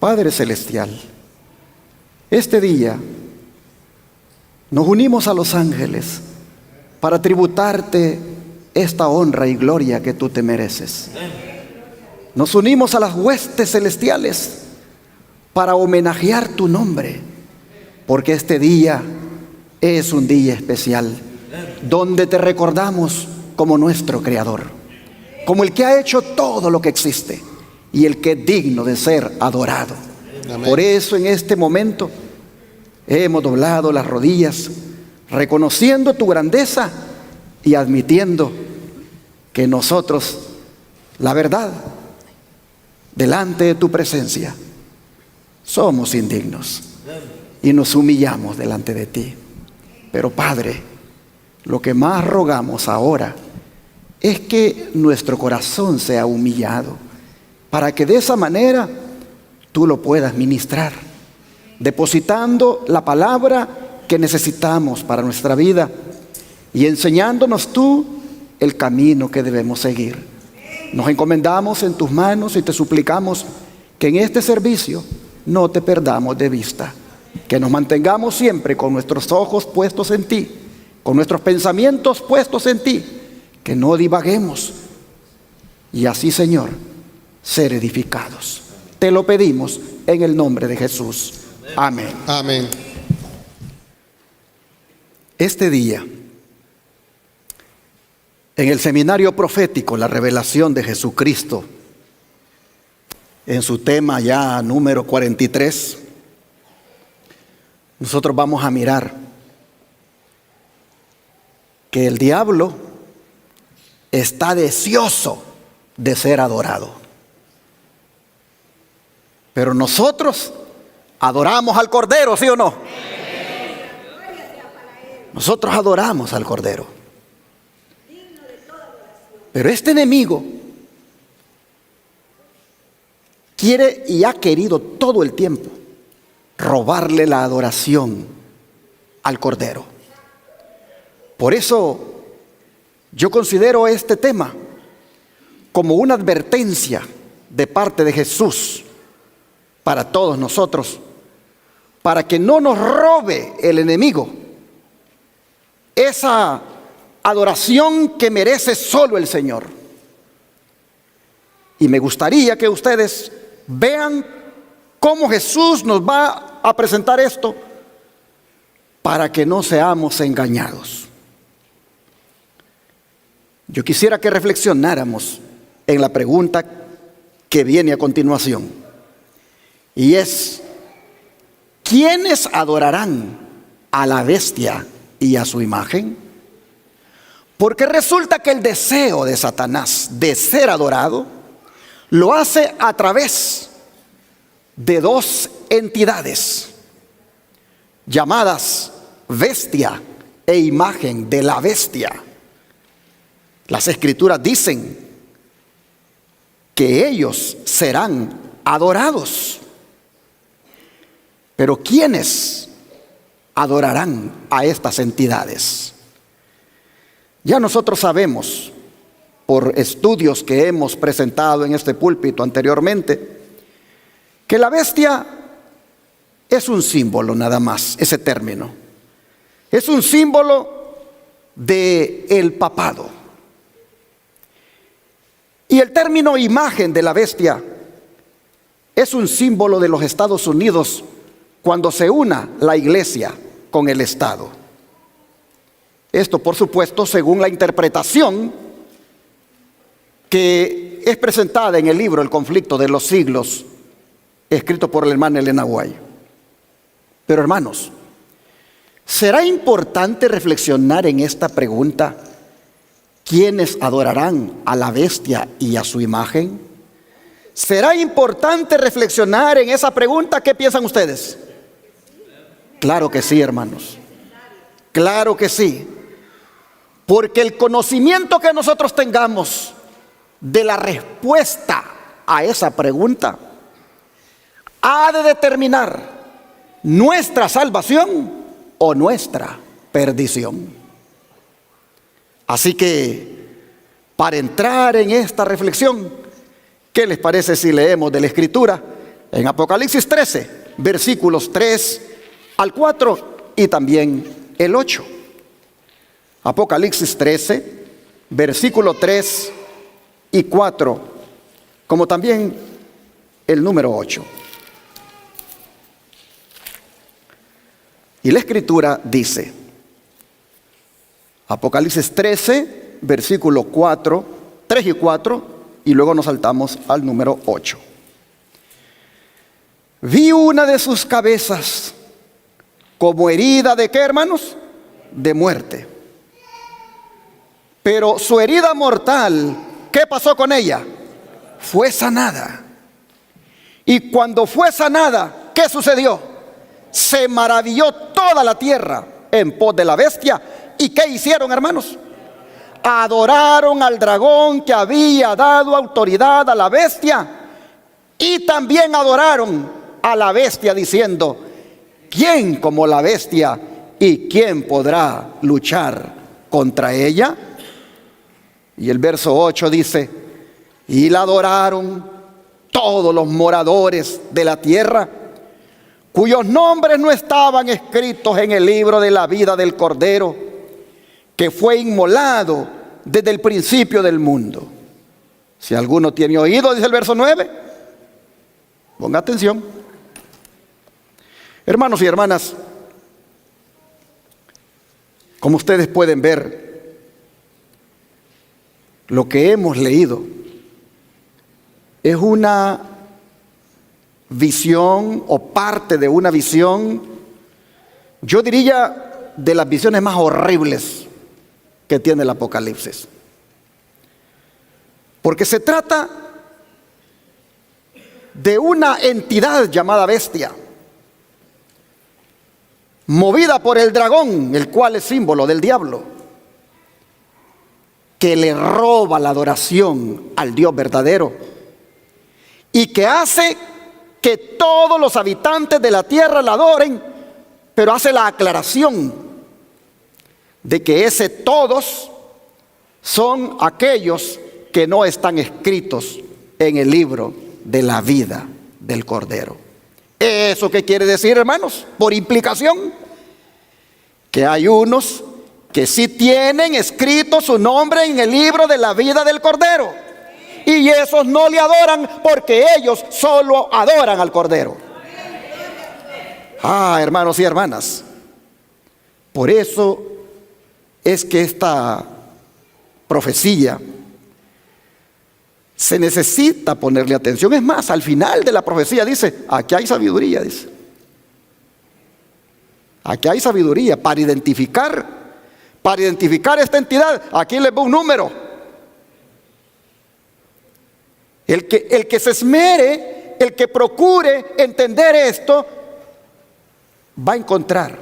Padre Celestial, este día nos unimos a los ángeles para tributarte esta honra y gloria que tú te mereces. Nos unimos a las huestes celestiales para homenajear tu nombre, porque este día es un día especial, donde te recordamos como nuestro Creador, como el que ha hecho todo lo que existe y el que es digno de ser adorado. Amén. Por eso en este momento hemos doblado las rodillas, reconociendo tu grandeza y admitiendo que nosotros, la verdad, delante de tu presencia, somos indignos y nos humillamos delante de ti. Pero Padre, lo que más rogamos ahora es que nuestro corazón sea humillado, para que de esa manera tú lo puedas ministrar, depositando la palabra que necesitamos para nuestra vida y enseñándonos tú el camino que debemos seguir. Nos encomendamos en tus manos y te suplicamos que en este servicio no te perdamos de vista, que nos mantengamos siempre con nuestros ojos puestos en ti, con nuestros pensamientos puestos en ti, que no divaguemos y así, Señor, ser edificados. Te lo pedimos en el nombre de Jesús. Amén. Amén. Este día, en el seminario profético, la revelación de Jesucristo, en su tema ya número 43, nosotros vamos a mirar que el diablo está deseoso de ser adorado. Pero nosotros adoramos al Cordero, ¿sí o no? Nosotros adoramos al Cordero. Pero este enemigo quiere y ha querido todo el tiempo robarle la adoración al Cordero. Por eso yo considero este tema como una advertencia de parte de Jesús para todos nosotros, para que no nos robe el enemigo esa adoración que merece solo el Señor. Y me gustaría que ustedes vean cómo Jesús nos va a presentar esto para que no seamos engañados. Yo quisiera que reflexionáramos en la pregunta que viene a continuación. Y es, ¿quiénes adorarán a la bestia y a su imagen? Porque resulta que el deseo de Satanás de ser adorado lo hace a través de dos entidades llamadas bestia e imagen de la bestia. Las Escrituras dicen que ellos serán adorados. Pero ¿quiénes adorarán a estas entidades? Ya nosotros sabemos, por estudios que hemos presentado en este púlpito anteriormente, que la bestia es un símbolo nada más, ese término. Es un símbolo del papado. Y el término imagen de la bestia es un símbolo de los Estados Unidos cuando se una la iglesia con el Estado. Esto, por supuesto, según la interpretación que es presentada en el libro El conflicto de los siglos, escrito por la hermana Elena White. Pero hermanos, ¿será importante reflexionar en esta pregunta? ¿Quiénes adorarán a la bestia y a su imagen? ¿Será importante reflexionar en esa pregunta? ¿Qué piensan ustedes? Claro que sí, hermanos. Claro que sí. Porque el conocimiento que nosotros tengamos de la respuesta a esa pregunta ha de determinar nuestra salvación o nuestra perdición. Así que, para entrar en esta reflexión, ¿qué les parece si leemos de la Escritura en Apocalipsis 13, versículos 3 al 4 y también el 8. Apocalipsis 13, versículo 3 y 4, como también el número 8. Y la Escritura dice, Apocalipsis 13, versículo 4, 3 y 4, y luego nos saltamos al número 8. Vi una de sus cabezas como herida ¿de qué, hermanos? De muerte. Pero su herida mortal, ¿qué pasó con ella? Fue sanada. Y cuando fue sanada, ¿qué sucedió? Se maravilló toda la tierra en pos de la bestia. ¿Y qué hicieron, hermanos? Adoraron al dragón que había dado autoridad a la bestia. Y también adoraron a la bestia diciendo, ¿quién como la bestia y quién podrá luchar contra ella? Y el verso 8 dice, y la adoraron todos los moradores de la tierra, cuyos nombres no estaban escritos en el libro de la vida del Cordero, que fue inmolado desde el principio del mundo. Si alguno tiene oído, dice el verso 9, ponga atención. Hermanos y hermanas, como ustedes pueden ver, lo que hemos leído es una visión o parte de una visión, yo diría, de las visiones más horribles que tiene el Apocalipsis. Porque se trata de una entidad llamada bestia, movida por el dragón, el cual es símbolo del diablo, que le roba la adoración al Dios verdadero y que hace que todos los habitantes de la tierra la adoren, pero hace la aclaración de que ese todos son aquellos que no están escritos en el libro de la vida del Cordero. ¿Eso qué quiere decir, hermanos? Por implicación, que hay unos que sí tienen escrito su nombre en el libro de la vida del Cordero, y esos no le adoran porque ellos solo adoran al Cordero. Hermanos y hermanas, por eso es que esta profecía se necesita ponerle atención. Es más, al final de la profecía dice, aquí hay sabiduría, dice. Aquí hay sabiduría para identificar esta entidad. Aquí les veo un número. El que se esmere, el que procure entender esto, va a encontrar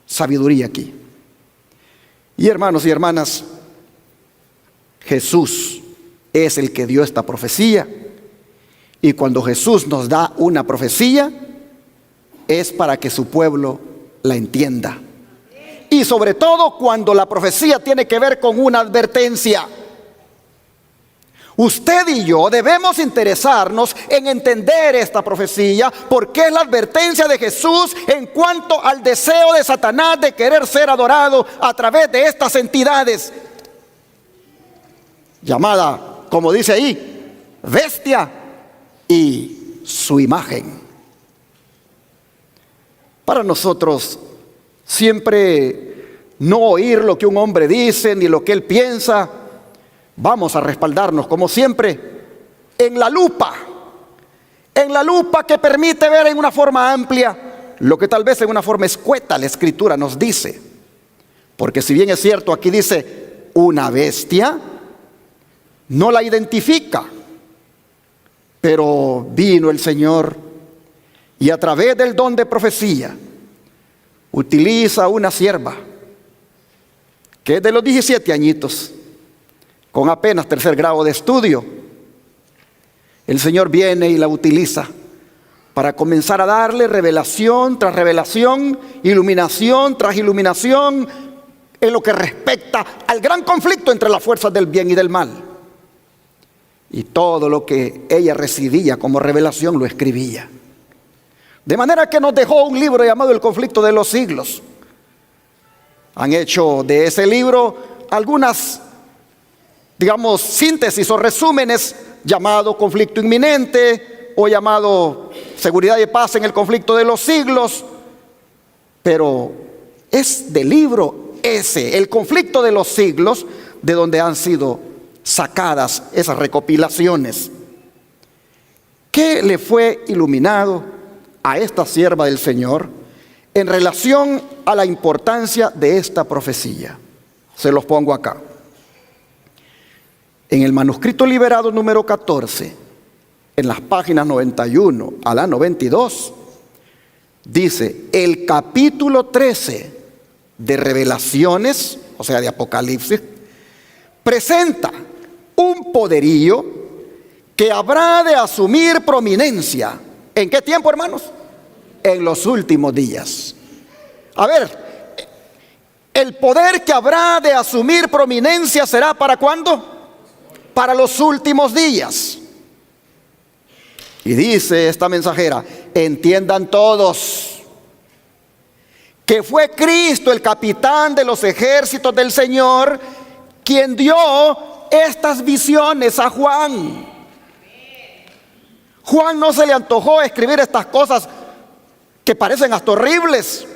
sabiduría aquí. Y hermanos y hermanas, Jesús es el que dio esta profecía. Y cuando Jesús nos da una profecía, es para que su pueblo la entienda. Y sobre todo cuando la profecía tiene que ver con una advertencia. Usted y yo debemos interesarnos en entender esta profecía, porque es la advertencia de Jesús en cuanto al deseo de Satanás de querer ser adorado a través de estas entidades, llamada, como dice ahí, bestia y su imagen. Para nosotros siempre no oír lo que un hombre dice ni lo que él piensa. Vamos a respaldarnos, como siempre, en la lupa que permite ver en una forma amplia lo que tal vez en una forma escueta la Escritura nos dice. Porque si bien es cierto, aquí dice una bestia, no la identifica, pero vino el Señor y a través del don de profecía utiliza una sierva que es de los 17 añitos, con apenas 3er grado de estudio. El Señor viene y la utiliza para comenzar a darle revelación tras revelación, iluminación tras iluminación, en lo que respecta al gran conflicto entre las fuerzas del bien y del mal. y todo lo que ella recibía como revelación lo escribía. De manera que nos dejó un libro llamado El conflicto de los siglos. Han hecho de ese libro algunas, digamos, síntesis o resúmenes, llamado Conflicto Inminente o llamado Seguridad y Paz en el conflicto de los siglos. Pero es del libro ese, El conflicto de los siglos, de donde han sido sacadas esas recopilaciones. ¿Qué le fue iluminado a esta sierva del Señor en relación a la importancia de esta profecía? Se los pongo acá. En el manuscrito liberado número 14, en las páginas 91 a la 92, dice: el capítulo 13 de Revelaciones, o sea, de Apocalipsis, presenta un poderío que habrá de asumir prominencia. ¿En qué tiempo, hermanos? En los últimos días. A ver, el poder que habrá de asumir prominencia será ¿para cuándo? Para los últimos días. Y dice esta mensajera: entiendan todos que fue Cristo, el capitán de los ejércitos del Señor, quien dio estas visiones a Juan. Juan no se le antojó escribir estas cosas que parecen hasta horribles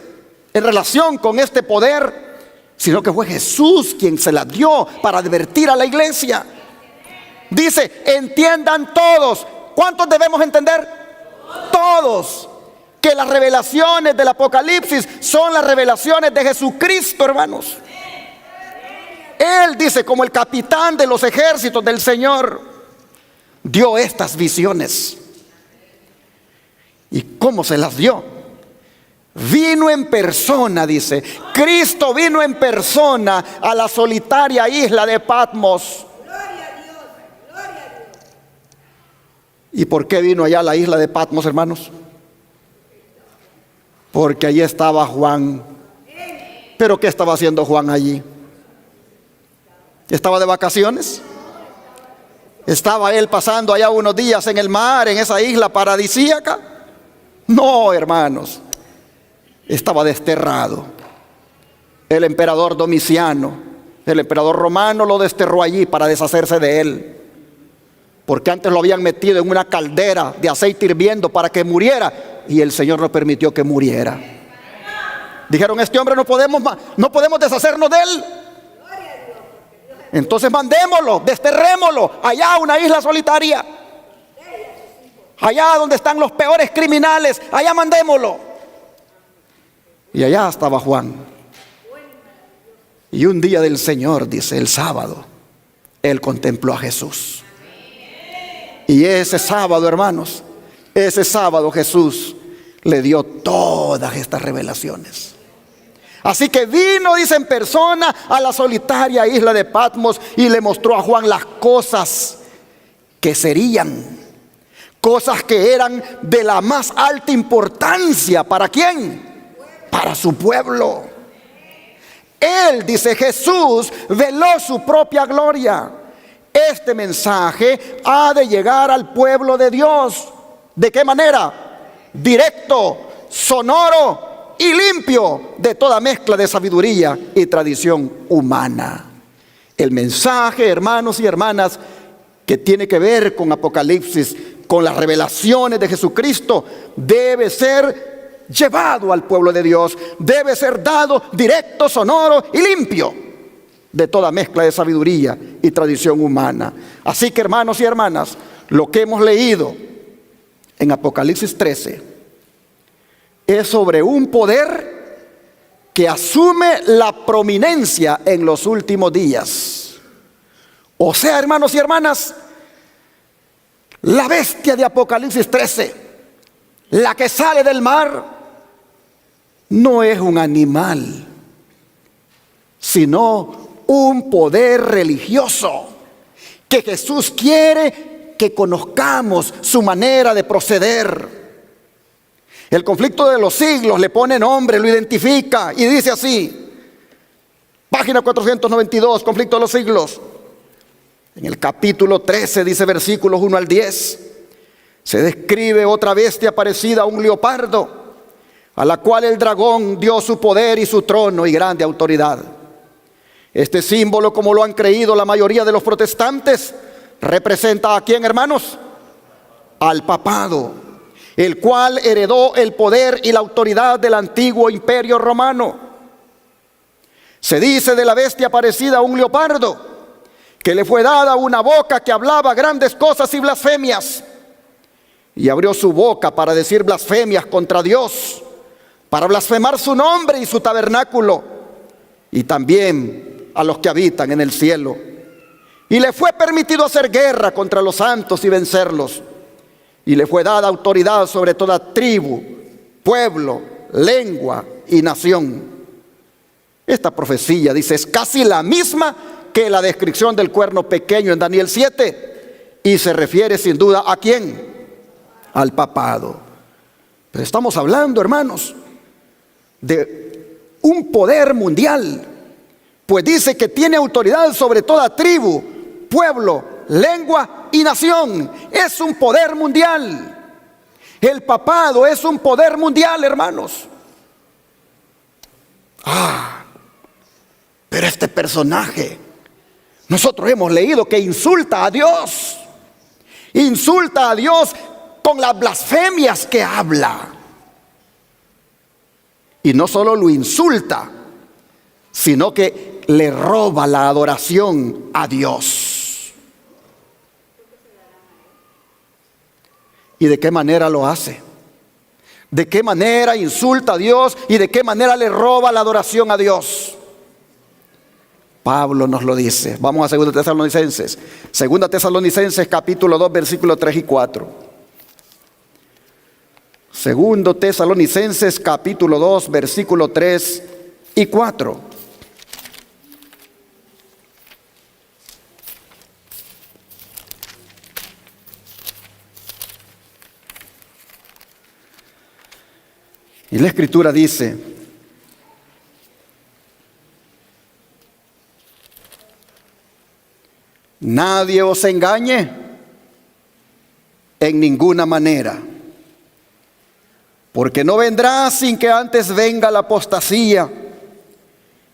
en relación con este poder, sino que fue Jesús quien se las dio para advertir a la iglesia. Dice: entiendan todos. ¿Cuántos debemos entender? Todos. Que las revelaciones del Apocalipsis son las revelaciones de Jesucristo, hermanos. Él, dice, como el capitán de los ejércitos del Señor, dio estas visiones. ¿Y cómo se las dio? Vino en persona, dice. Cristo vino en persona a la solitaria isla de Patmos. ¿Y por qué vino allá a la isla de Patmos, hermanos? Porque allí estaba Juan. ¿Pero qué estaba haciendo Juan allí? ¿Estaba de vacaciones? ¿Estaba él pasando allá unos días en el mar, en esa isla paradisíaca? No, hermanos. Estaba desterrado. El emperador Domiciano, el emperador romano, lo desterró allí para deshacerse de él. Porque antes lo habían metido en una caldera de aceite hirviendo para que muriera, y el Señor no permitió que muriera. Dijeron: este hombre no podemos deshacernos de él. Entonces mandémoslo, desterrémoslo allá a una isla solitaria, allá donde están los peores criminales, allá mandémoslo. Y allá estaba Juan. Y un día del Señor, dice, el sábado, él contempló a Jesús. Y ese sábado, hermanos, ese sábado Jesús le dio todas estas revelaciones. Así que vino, dice, en persona a la solitaria isla de Patmos y le mostró a Juan las cosas que serían, cosas que eran de la más alta importancia. ¿Para quién? Para su pueblo. Él, dice, Jesús veló su propia gloria. Este mensaje ha de llegar al pueblo de Dios. ¿De qué manera? Directo, sonoro y limpio de toda mezcla de sabiduría y tradición humana. El mensaje, hermanos y hermanas, que tiene que ver con Apocalipsis, con las revelaciones de Jesucristo, debe ser llevado al pueblo de Dios, debe ser dado directo, sonoro y limpio de toda mezcla de sabiduría y tradición humana. Así que, hermanos y hermanas, lo que hemos leído en Apocalipsis 13 es sobre un poder que asume la prominencia en los últimos días. O sea, hermanos y hermanas, la bestia de Apocalipsis 13, la que sale del mar, no es un animal, sino un poder religioso que Jesús quiere que conozcamos su manera de proceder. El conflicto de los siglos le pone nombre, lo identifica y dice así, página 492, conflicto de los siglos: En el capítulo 13, dice versículos 1 al 10, se describe otra bestia parecida a un leopardo, a la cual el dragón dio su poder y su trono y grande autoridad. Este símbolo, como lo han creído la mayoría de los protestantes, representa ¿a quién, hermanos? Al papado, el cual heredó el poder y la autoridad del antiguo imperio romano. Se dice de la bestia parecida a un leopardo, que le fue dada una boca que hablaba grandes cosas y blasfemias, y abrió su boca para decir blasfemias contra Dios, para blasfemar su nombre y su tabernáculo, y también a los que habitan en el cielo. Y le fue permitido hacer guerra contra los santos y vencerlos, y le fue dada autoridad sobre toda tribu, pueblo, lengua y nación. Esta profecía, dice, es casi la misma que la descripción del cuerno pequeño en Daniel 7, y se refiere sin duda ¿a quién? Al papado. Pero estamos hablando, hermanos, de un poder mundial, pues dice que tiene autoridad sobre toda tribu, pueblo, lengua y nación. Es un poder mundial. El papado es un poder mundial, hermanos. Pero este personaje, nosotros hemos leído que insulta a Dios. Insulta a Dios con las blasfemias que habla. Y no solo lo insulta, sino que le roba la adoración a Dios. ¿Y de qué manera lo hace? ¿De qué manera insulta a Dios y de qué manera le roba la adoración a Dios? Pablo nos lo dice. Vamos a 2 Tesalonicenses. 2 Tesalonicenses capítulo 2 versículos 3 y 4. 2 Tesalonicenses capítulo 2 versículo 3 y 4. Y la Escritura dice: nadie os engañe en ninguna manera, porque no vendrá sin que antes venga la apostasía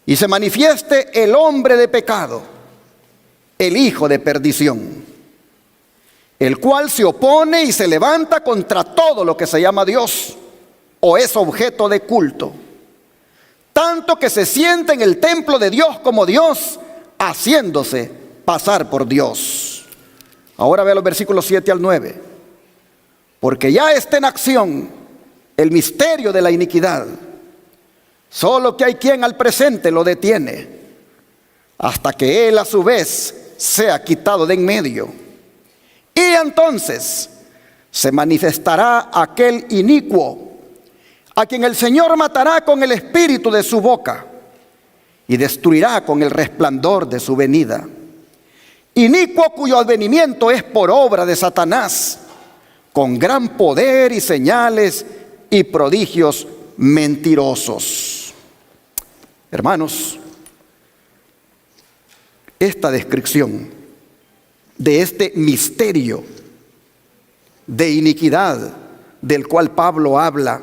y se manifieste el hombre de pecado, el hijo de perdición, el cual se opone y se levanta contra todo lo que se llama Dios o es objeto de culto, tanto que se siente en el templo de Dios como Dios, haciéndose pasar por Dios. Ahora vea los versículos 7 al 9. Porque ya está en acción el misterio de la iniquidad, solo que hay quien al presente lo detiene, hasta que él a su vez sea quitado de en medio. Y entonces se manifestará aquel inicuo, a quien el Señor matará con el espíritu de su boca y destruirá con el resplandor de su venida. Inicuo cuyo advenimiento es por obra de Satanás, con gran poder y señales y prodigios mentirosos. Hermanos, esta descripción de este misterio de iniquidad del cual Pablo habla,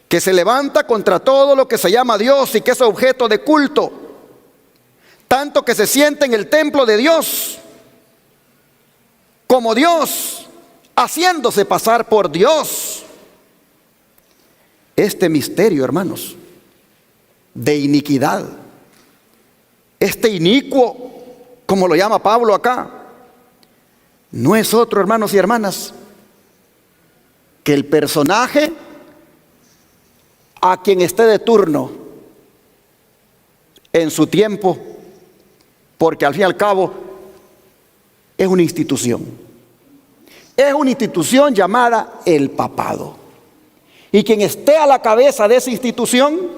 que se levanta contra todo lo que se llama Dios y que es objeto de culto, tanto que se siente en el templo de Dios como Dios, haciéndose pasar por Dios. Este misterio, hermanos, de iniquidad, este inicuo, como lo llama Pablo acá, no es otro, hermanos y hermanas, que el personaje a quien esté de turno en su tiempo, porque al fin y al cabo es una institución. Es una institución llamada el papado. Y quien esté a la cabeza de esa institución,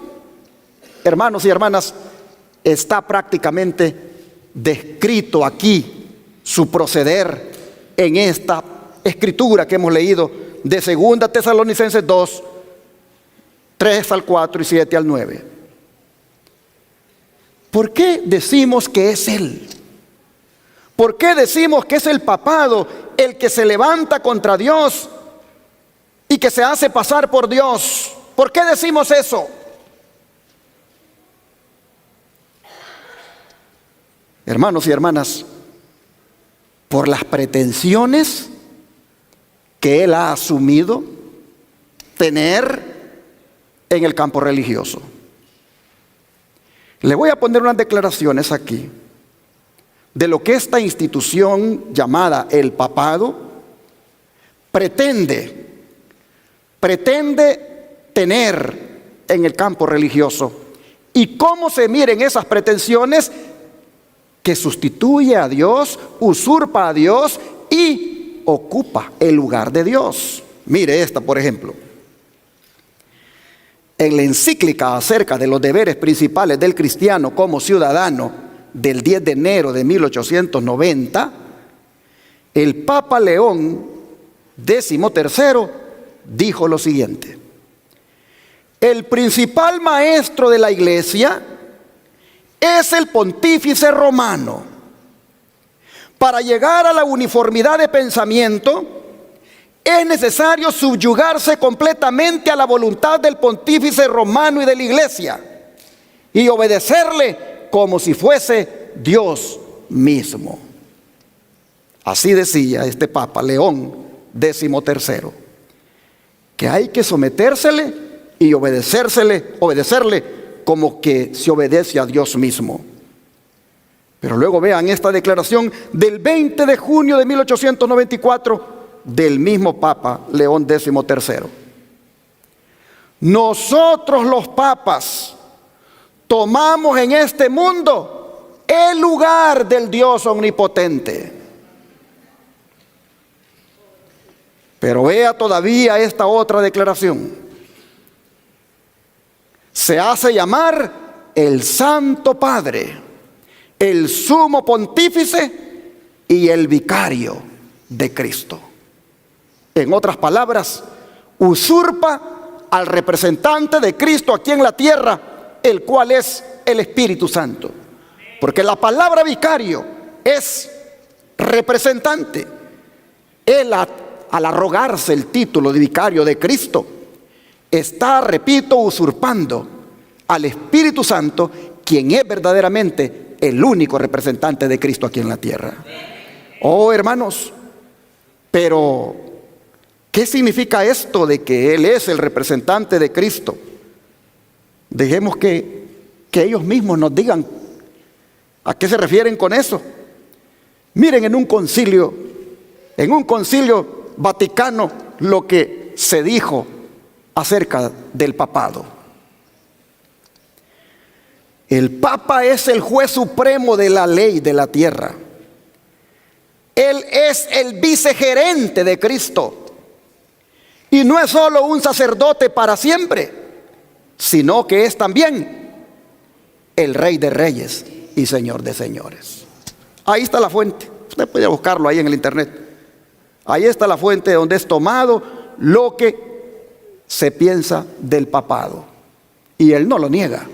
hermanos y hermanas, está prácticamente descrito aquí su proceder en esta escritura que hemos leído de 2 Tesalonicenses 2, 3 al 4 y 7 al 9. ¿Por qué decimos que es Él? ¿Por qué decimos que es el papado el que se levanta contra Dios y que se hace pasar por Dios? ¿Por qué decimos eso? Hermanos y hermanas, por las pretensiones que él ha asumido tener en el campo religioso. Le voy a poner unas declaraciones aquí de lo que esta institución llamada el papado pretende tener en el campo religioso, y cómo se miren esas pretensiones que sustituye a Dios, usurpa a Dios y ocupa el lugar de Dios. Mire esta, por ejemplo. En la encíclica acerca de los deberes principales del cristiano como ciudadano del 10 de enero de 1890, el Papa León XIII dijo lo siguiente: el principal maestro de la Iglesia es el pontífice romano. Para llegar a la uniformidad de pensamiento, es necesario subyugarse completamente a la voluntad del pontífice romano y de la Iglesia y obedecerle como si fuese Dios mismo. Así decía este Papa León XIII, que hay que sometérsele y obedecerle como que se obedece a Dios mismo. Pero luego vean esta declaración del 20 de junio de 1894 del mismo Papa León XIII. Nosotros los papas tomamos en este mundo el lugar del Dios omnipotente. Pero vea todavía esta otra declaración. Se hace llamar el Santo Padre, el Sumo Pontífice y el Vicario de Cristo. En otras palabras, usurpa al representante de Cristo aquí en la tierra, el cual es el Espíritu Santo. Porque la palabra vicario es representante. Él, al arrogarse el título de vicario de Cristo, está, repito, usurpando al Espíritu Santo, quien es verdaderamente el único representante de Cristo aquí en la tierra. Oh, hermanos, pero ¿qué significa esto de que Él es el representante de Cristo? Dejemos que ellos mismos nos digan a qué se refieren con eso. Miren en un concilio vaticano lo que se dijo acerca del papado. El Papa es el juez supremo de la ley de la tierra. Él es el vicegerente de Cristo. Y no es solo un sacerdote para siempre, sino que es también el Rey de Reyes y Señor de Señores. Ahí está la fuente. Usted puede buscarlo ahí en el internet. Ahí está la fuente donde es tomado lo que se piensa del papado. Y él no lo niega.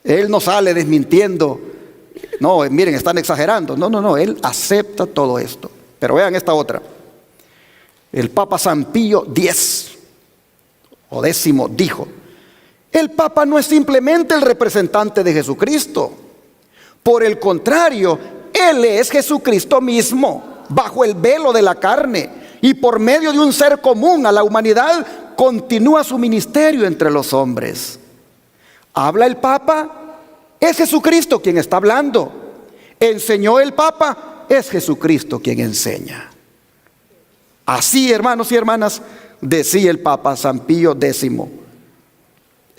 Él no sale desmintiendo. No, miren, están exagerando. No, él acepta todo esto. Pero vean esta otra. El Papa San Pío X dijo: el Papa no es simplemente el representante de Jesucristo. Por el contrario, Él es Jesucristo mismo, bajo el velo de la carne, y por medio de un ser común a la humanidad, continúa su ministerio entre los hombres. ¿Habla el Papa? Es Jesucristo quien está hablando. ¿Enseñó el Papa? Es Jesucristo quien enseña. Así, hermanos y hermanas, decía el Papa San Pío X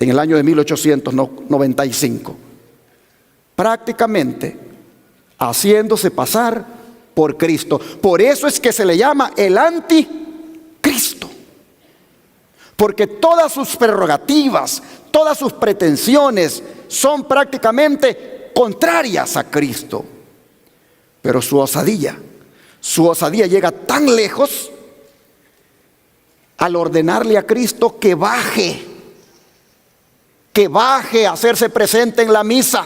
en el año de 1895, prácticamente haciéndose pasar por Cristo. Por eso es que se le llama el anticristo, porque todas sus prerrogativas, todas sus pretensiones son prácticamente contrarias a Cristo. Pero su osadía llega tan lejos al ordenarle a Cristo que baje a hacerse presente en la misa.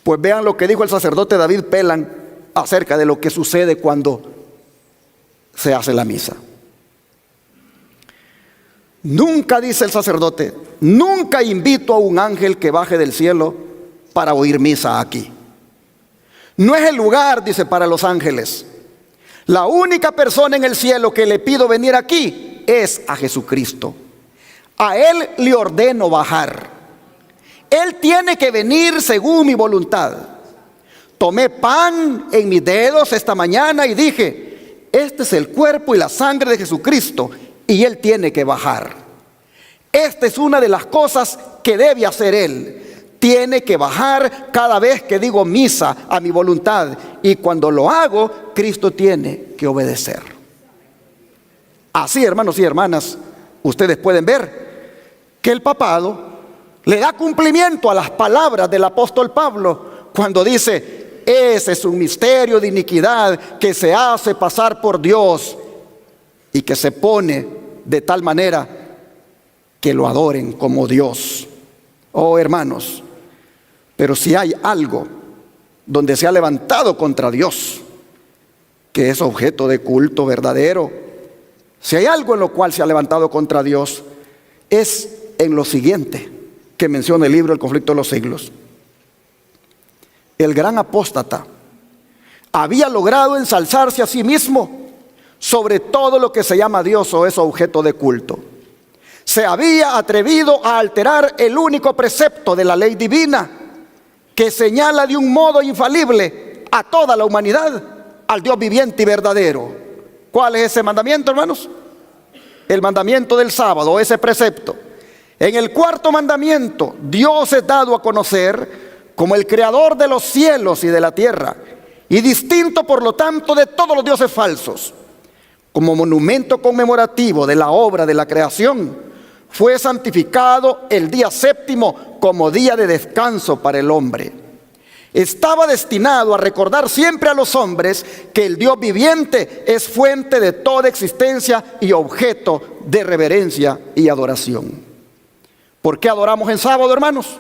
Pues vean lo que dijo el sacerdote David Pelan acerca de lo que sucede cuando se hace la misa. Nunca, dice el sacerdote, nunca invito a un ángel que baje del cielo para oír misa aquí. No es el lugar, dice, para los ángeles. La única persona en el cielo que le pido venir aquí es a Jesucristo. A Él le ordeno bajar. Él tiene que venir según mi voluntad. Tomé pan en mis dedos esta mañana y dije, este es el cuerpo y la sangre de Jesucristo y Él tiene que bajar. Esta es una de las cosas que debe hacer Él. Tiene que bajar cada vez que digo misa a mi voluntad. Y cuando lo hago, Cristo tiene que obedecer. Así, hermanos y hermanas, ustedes pueden ver que el papado le da cumplimiento a las palabras del apóstol Pablo cuando dice, ese es un misterio de iniquidad que se hace pasar por Dios y que se pone de tal manera que lo adoren como Dios. Oh, hermanos, pero si hay algo donde se ha levantado contra Dios, que es objeto de culto verdadero, si hay algo en lo cual se ha levantado contra Dios, es en lo siguiente que menciona el libro El conflicto de los siglos. El gran apóstata había logrado ensalzarse a sí mismo sobre todo lo que se llama Dios o es objeto de culto. Se había atrevido a alterar el único precepto de la ley divina que señala de un modo infalible a toda la humanidad al Dios viviente y verdadero. ¿Cuál es ese mandamiento, hermanos? El mandamiento del sábado, ese precepto. En el cuarto mandamiento, Dios es dado a conocer como el creador de los cielos y de la tierra, y distinto por lo tanto de todos los dioses falsos. Como monumento conmemorativo de la obra de la creación, fue santificado el día séptimo como día de descanso para el hombre. Estaba destinado a recordar siempre a los hombres que el Dios viviente es fuente de toda existencia y objeto de reverencia y adoración. ¿Por qué adoramos en sábado, hermanos?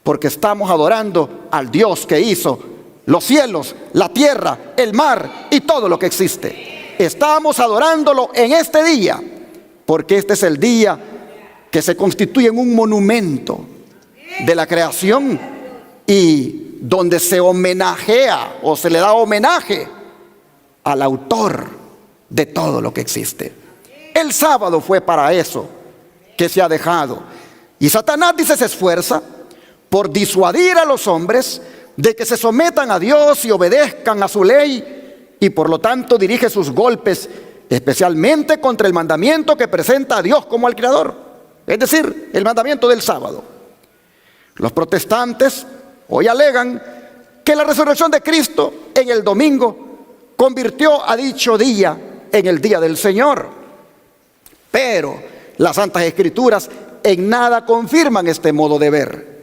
Porque estamos adorando al Dios que hizo los cielos, la tierra, el mar y todo lo que existe. Estamos adorándolo en este día, porque este es el día que se constituye en un monumento de la creación y donde se homenajea o se le da homenaje al autor de todo lo que existe. El sábado fue para eso que se ha dejado. Y Satanás, dice, se esfuerza por disuadir a los hombres de que se sometan a Dios y obedezcan a su ley, y por lo tanto dirige sus golpes especialmente contra el mandamiento que presenta a Dios como al Creador, es decir, el mandamiento del sábado. Los protestantes hoy alegan que la resurrección de Cristo en el domingo convirtió a dicho día en el día del Señor. Pero las Santas Escrituras en nada confirman este modo de ver.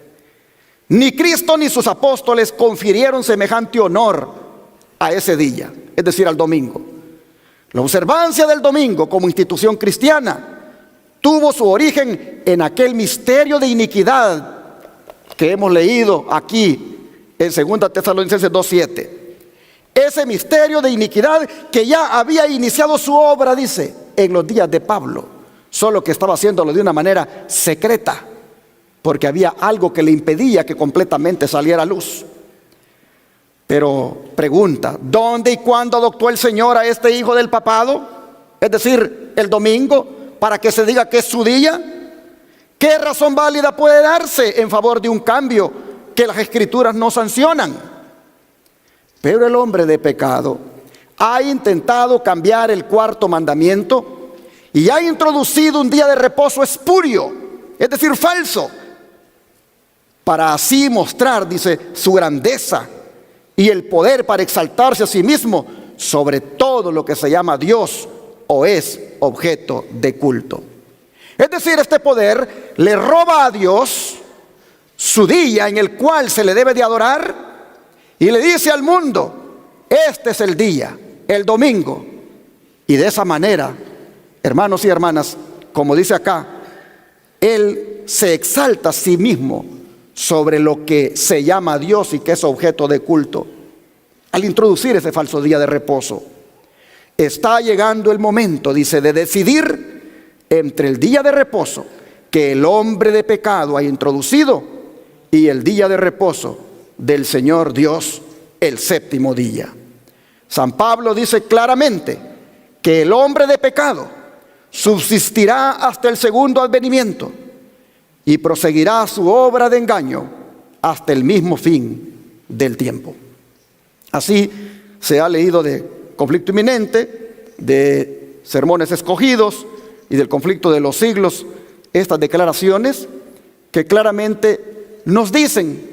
Ni Cristo ni sus apóstoles confirieron semejante honor a ese día, es decir, al domingo. La observancia del domingo como institución cristiana tuvo su origen en aquel misterio de iniquidad que hemos leído aquí en 2 Tesalonicenses 2:7. Ese misterio de iniquidad que ya había iniciado su obra, dice, en los días de Pablo, solo que estaba haciéndolo de una manera secreta, porque había algo que le impedía que completamente saliera a luz. Pero pregunta, ¿dónde y cuándo adoptó el Señor a este hijo del papado? Es decir, el domingo, para que se diga que es su día. ¿Qué razón válida puede darse en favor de un cambio que las Escrituras no sancionan? Pero el hombre de pecado ha intentado cambiar el cuarto mandamiento y ha introducido un día de reposo espurio, es decir, falso, para así mostrar, dice, su grandeza y el poder para exaltarse a sí mismo sobre todo lo que se llama Dios o es objeto de culto. Es decir, este poder le roba a Dios su día en el cual se le debe de adorar y le dice al mundo, este es el día, el domingo. Y de esa manera, hermanos y hermanas, como dice acá, Él se exalta a sí mismo sobre lo que se llama Dios y que es objeto de culto. al introducir ese falso día de reposo. Está llegando el momento, dice, de decidir entre el día de reposo que el hombre de pecado ha introducido y el día de reposo del Señor Dios, el séptimo día. San Pablo dice claramente que el hombre de pecado subsistirá hasta el segundo advenimiento y proseguirá su obra de engaño hasta el mismo fin del tiempo. Así se ha leído de conflicto inminente, de sermones escogidos y del conflicto de los siglos, estas declaraciones que claramente nos dicen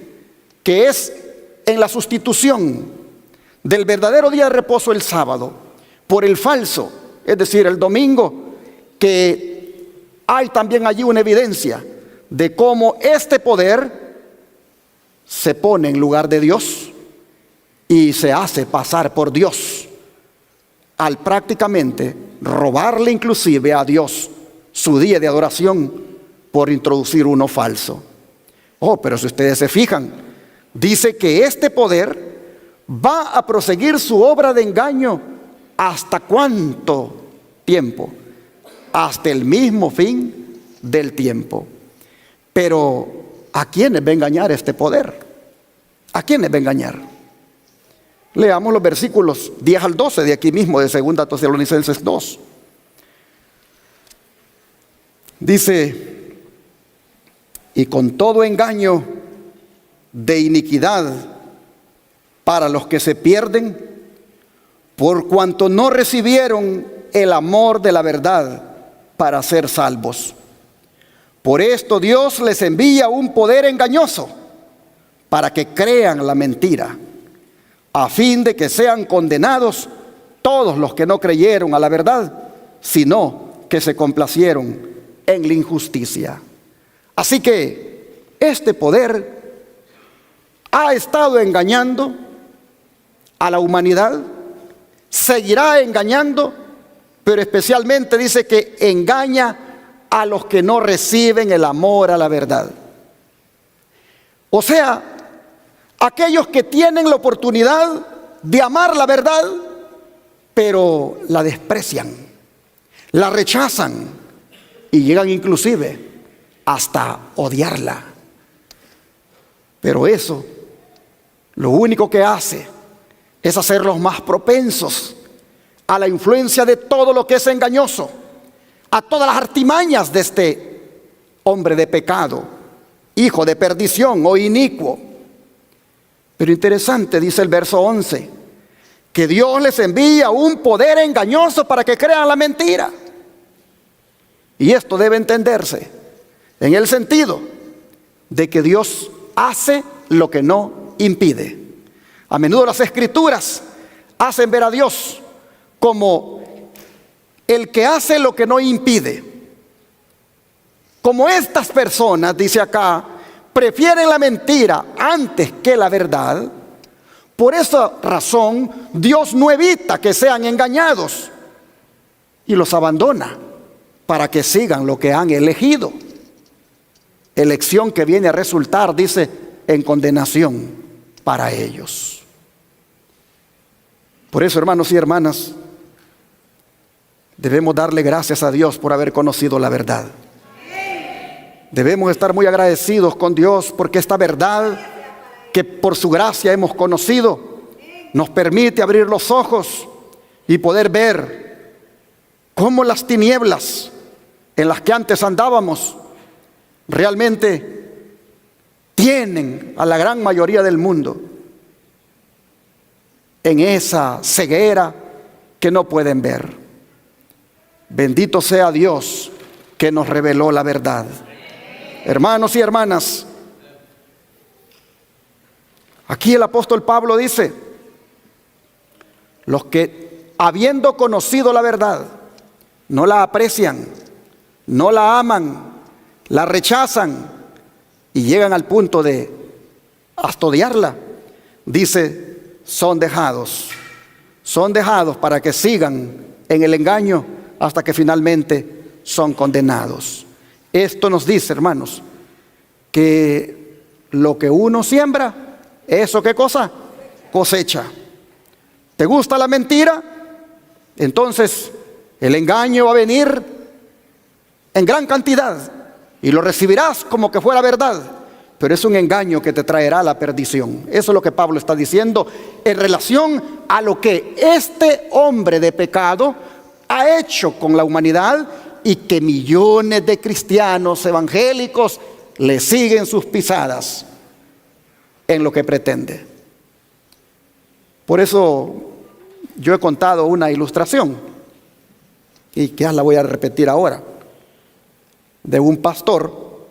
que es en la sustitución del verdadero día de reposo, el sábado, por el falso, es decir, el domingo, que hay también allí una evidencia de cómo este poder se pone en lugar de Dios y se hace pasar por Dios al prácticamente robarle inclusive a Dios su día de adoración por introducir uno falso. Oh, pero si ustedes se fijan, dice que este poder va a proseguir su obra de engaño ¿hasta cuánto tiempo? Hasta el mismo fin del tiempo. Pero ¿a quiénes va a engañar este poder? ¿A quiénes va a engañar? Leamos los versículos 10 al 12 de aquí mismo de 2 Tesalonicenses 2. Dice: y con todo engaño de iniquidad para los que se pierden, por cuanto no recibieron el amor de la verdad para ser salvos. Por esto Dios les envía un poder engañoso para que crean la mentira, a fin de que sean condenados todos los que no creyeron a la verdad, sino que se complacieron en la injusticia. Así que este poder ha estado engañando a la humanidad, seguirá engañando, pero especialmente dice que engaña a los que no reciben el amor a la verdad. O sea, aquellos que tienen la oportunidad de amar la verdad, pero la desprecian, la rechazan y llegan inclusive hasta odiarla. Pero eso, lo único que hace es hacerlos más propensos a la influencia de todo lo que es engañoso, a todas las artimañas de este hombre de pecado, hijo de perdición o inicuo. Pero interesante, dice el verso 11, que Dios les envía un poder engañoso para que crean la mentira. Y esto debe entenderse en el sentido de que Dios hace lo que no impide. A menudo las Escrituras hacen ver a Dios como el que hace lo que no impide. Como estas personas, dice acá, prefieren la mentira antes que la verdad, por esa razón Dios no evita que sean engañados y los abandona para que sigan lo que han elegido. Elección que viene a resultar, dice, en condenación para ellos. Por eso, hermanos y hermanas, debemos darle gracias a Dios por haber conocido la verdad. Debemos estar muy agradecidos con Dios porque esta verdad que por su gracia hemos conocido nos permite abrir los ojos y poder ver cómo las tinieblas en las que antes andábamos realmente tienen a la gran mayoría del mundo en esa ceguera que no pueden ver. Bendito sea Dios que nos reveló la verdad. Hermanos y hermanas, aquí el apóstol Pablo dice: los que habiendo conocido la verdad no la aprecian, no la aman, la rechazan y llegan al punto de hasta odiarla, dice, son dejados para que sigan en el engaño hasta que finalmente son condenados. Esto nos dice, hermanos, que lo que uno siembra, ¿eso qué cosa? Cosecha. ¿Te gusta la mentira? Entonces el engaño va a venir en gran cantidad y lo recibirás como que fuera verdad, pero es un engaño que te traerá a la perdición. Eso es lo que Pablo está diciendo en relación a lo que este hombre de pecado ha hecho con la humanidad y que millones de cristianos evangélicos le siguen sus pisadas en lo que pretende. Por eso yo he contado una ilustración y quizás la voy a repetir ahora, de un pastor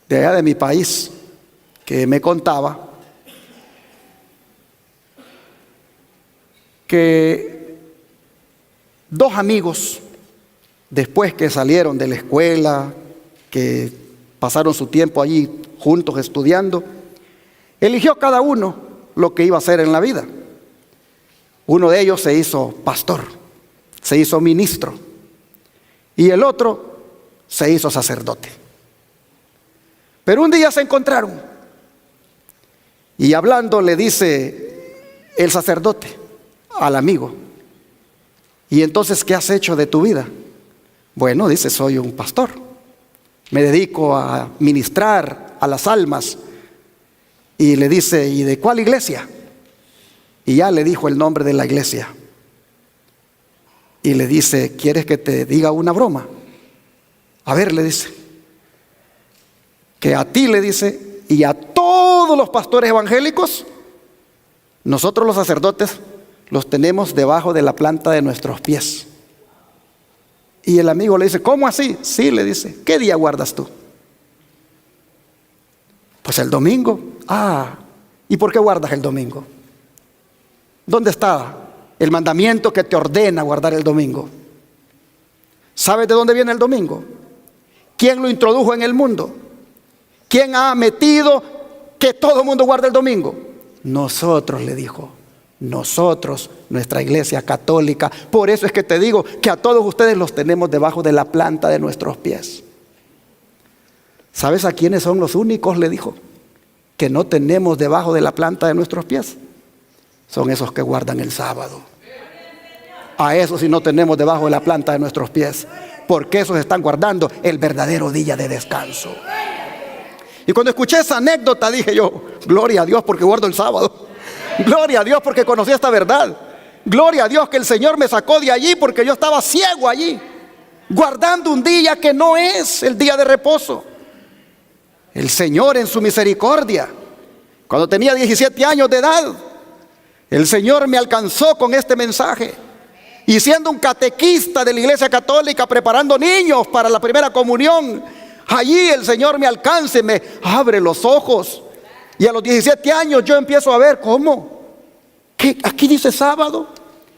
de allá de mi país que me contaba que dos amigos, después que salieron de la escuela, que pasaron su tiempo allí juntos estudiando, eligió cada uno lo que iba a hacer en la vida. Uno de ellos se hizo pastor, se hizo ministro, y el otro se hizo sacerdote. Pero un día se encontraron y hablando le dice el sacerdote al amigo: ¿y entonces qué has hecho de tu vida? Bueno, dice, soy un pastor, me dedico a ministrar a las almas. Y le dice, ¿y de cuál iglesia? Y ya le dijo el nombre de la iglesia. Y le dice, ¿quieres que te diga una broma? A ver, le dice, que a ti, le dice, y a todos los pastores evangélicos, nosotros los sacerdotes los tenemos debajo de la planta de nuestros pies. Y el amigo le dice, ¿cómo así? Sí, le dice, ¿qué día guardas tú? Pues el domingo. Ah, ¿y por qué guardas el domingo? ¿Dónde está el mandamiento que te ordena guardar el domingo? ¿Sabes de dónde viene el domingo? ¿Quién lo introdujo en el mundo? ¿Quién ha metido que todo el mundo guarde el domingo? Nosotros, le dijo. Nosotros, nuestra iglesia católica. Por eso es que te digo que a todos ustedes los tenemos debajo de la planta de nuestros pies. ¿Sabes a quiénes son los únicos? Le dijo, que no tenemos debajo de la planta de nuestros pies. Son esos que guardan el sábado. A esos sí no tenemos debajo de la planta de nuestros pies, porque esos están guardando el verdadero día de descanso. Y cuando escuché esa anécdota dije yo, gloria a Dios porque guardo el sábado. Gloria a Dios porque conocí esta verdad. Gloria a Dios que el Señor me sacó de allí porque yo estaba ciego allí, guardando un día que no es el día de reposo. El Señor en su misericordia, cuando tenía 17 años de edad, el Señor me alcanzó con este mensaje. Y siendo un catequista de la Iglesia Católica, preparando niños para la primera comunión, allí el Señor me alcanza y me abre los ojos. Y a los 17 años yo empiezo a ver, ¿cómo? ¿Qué? Aquí dice sábado.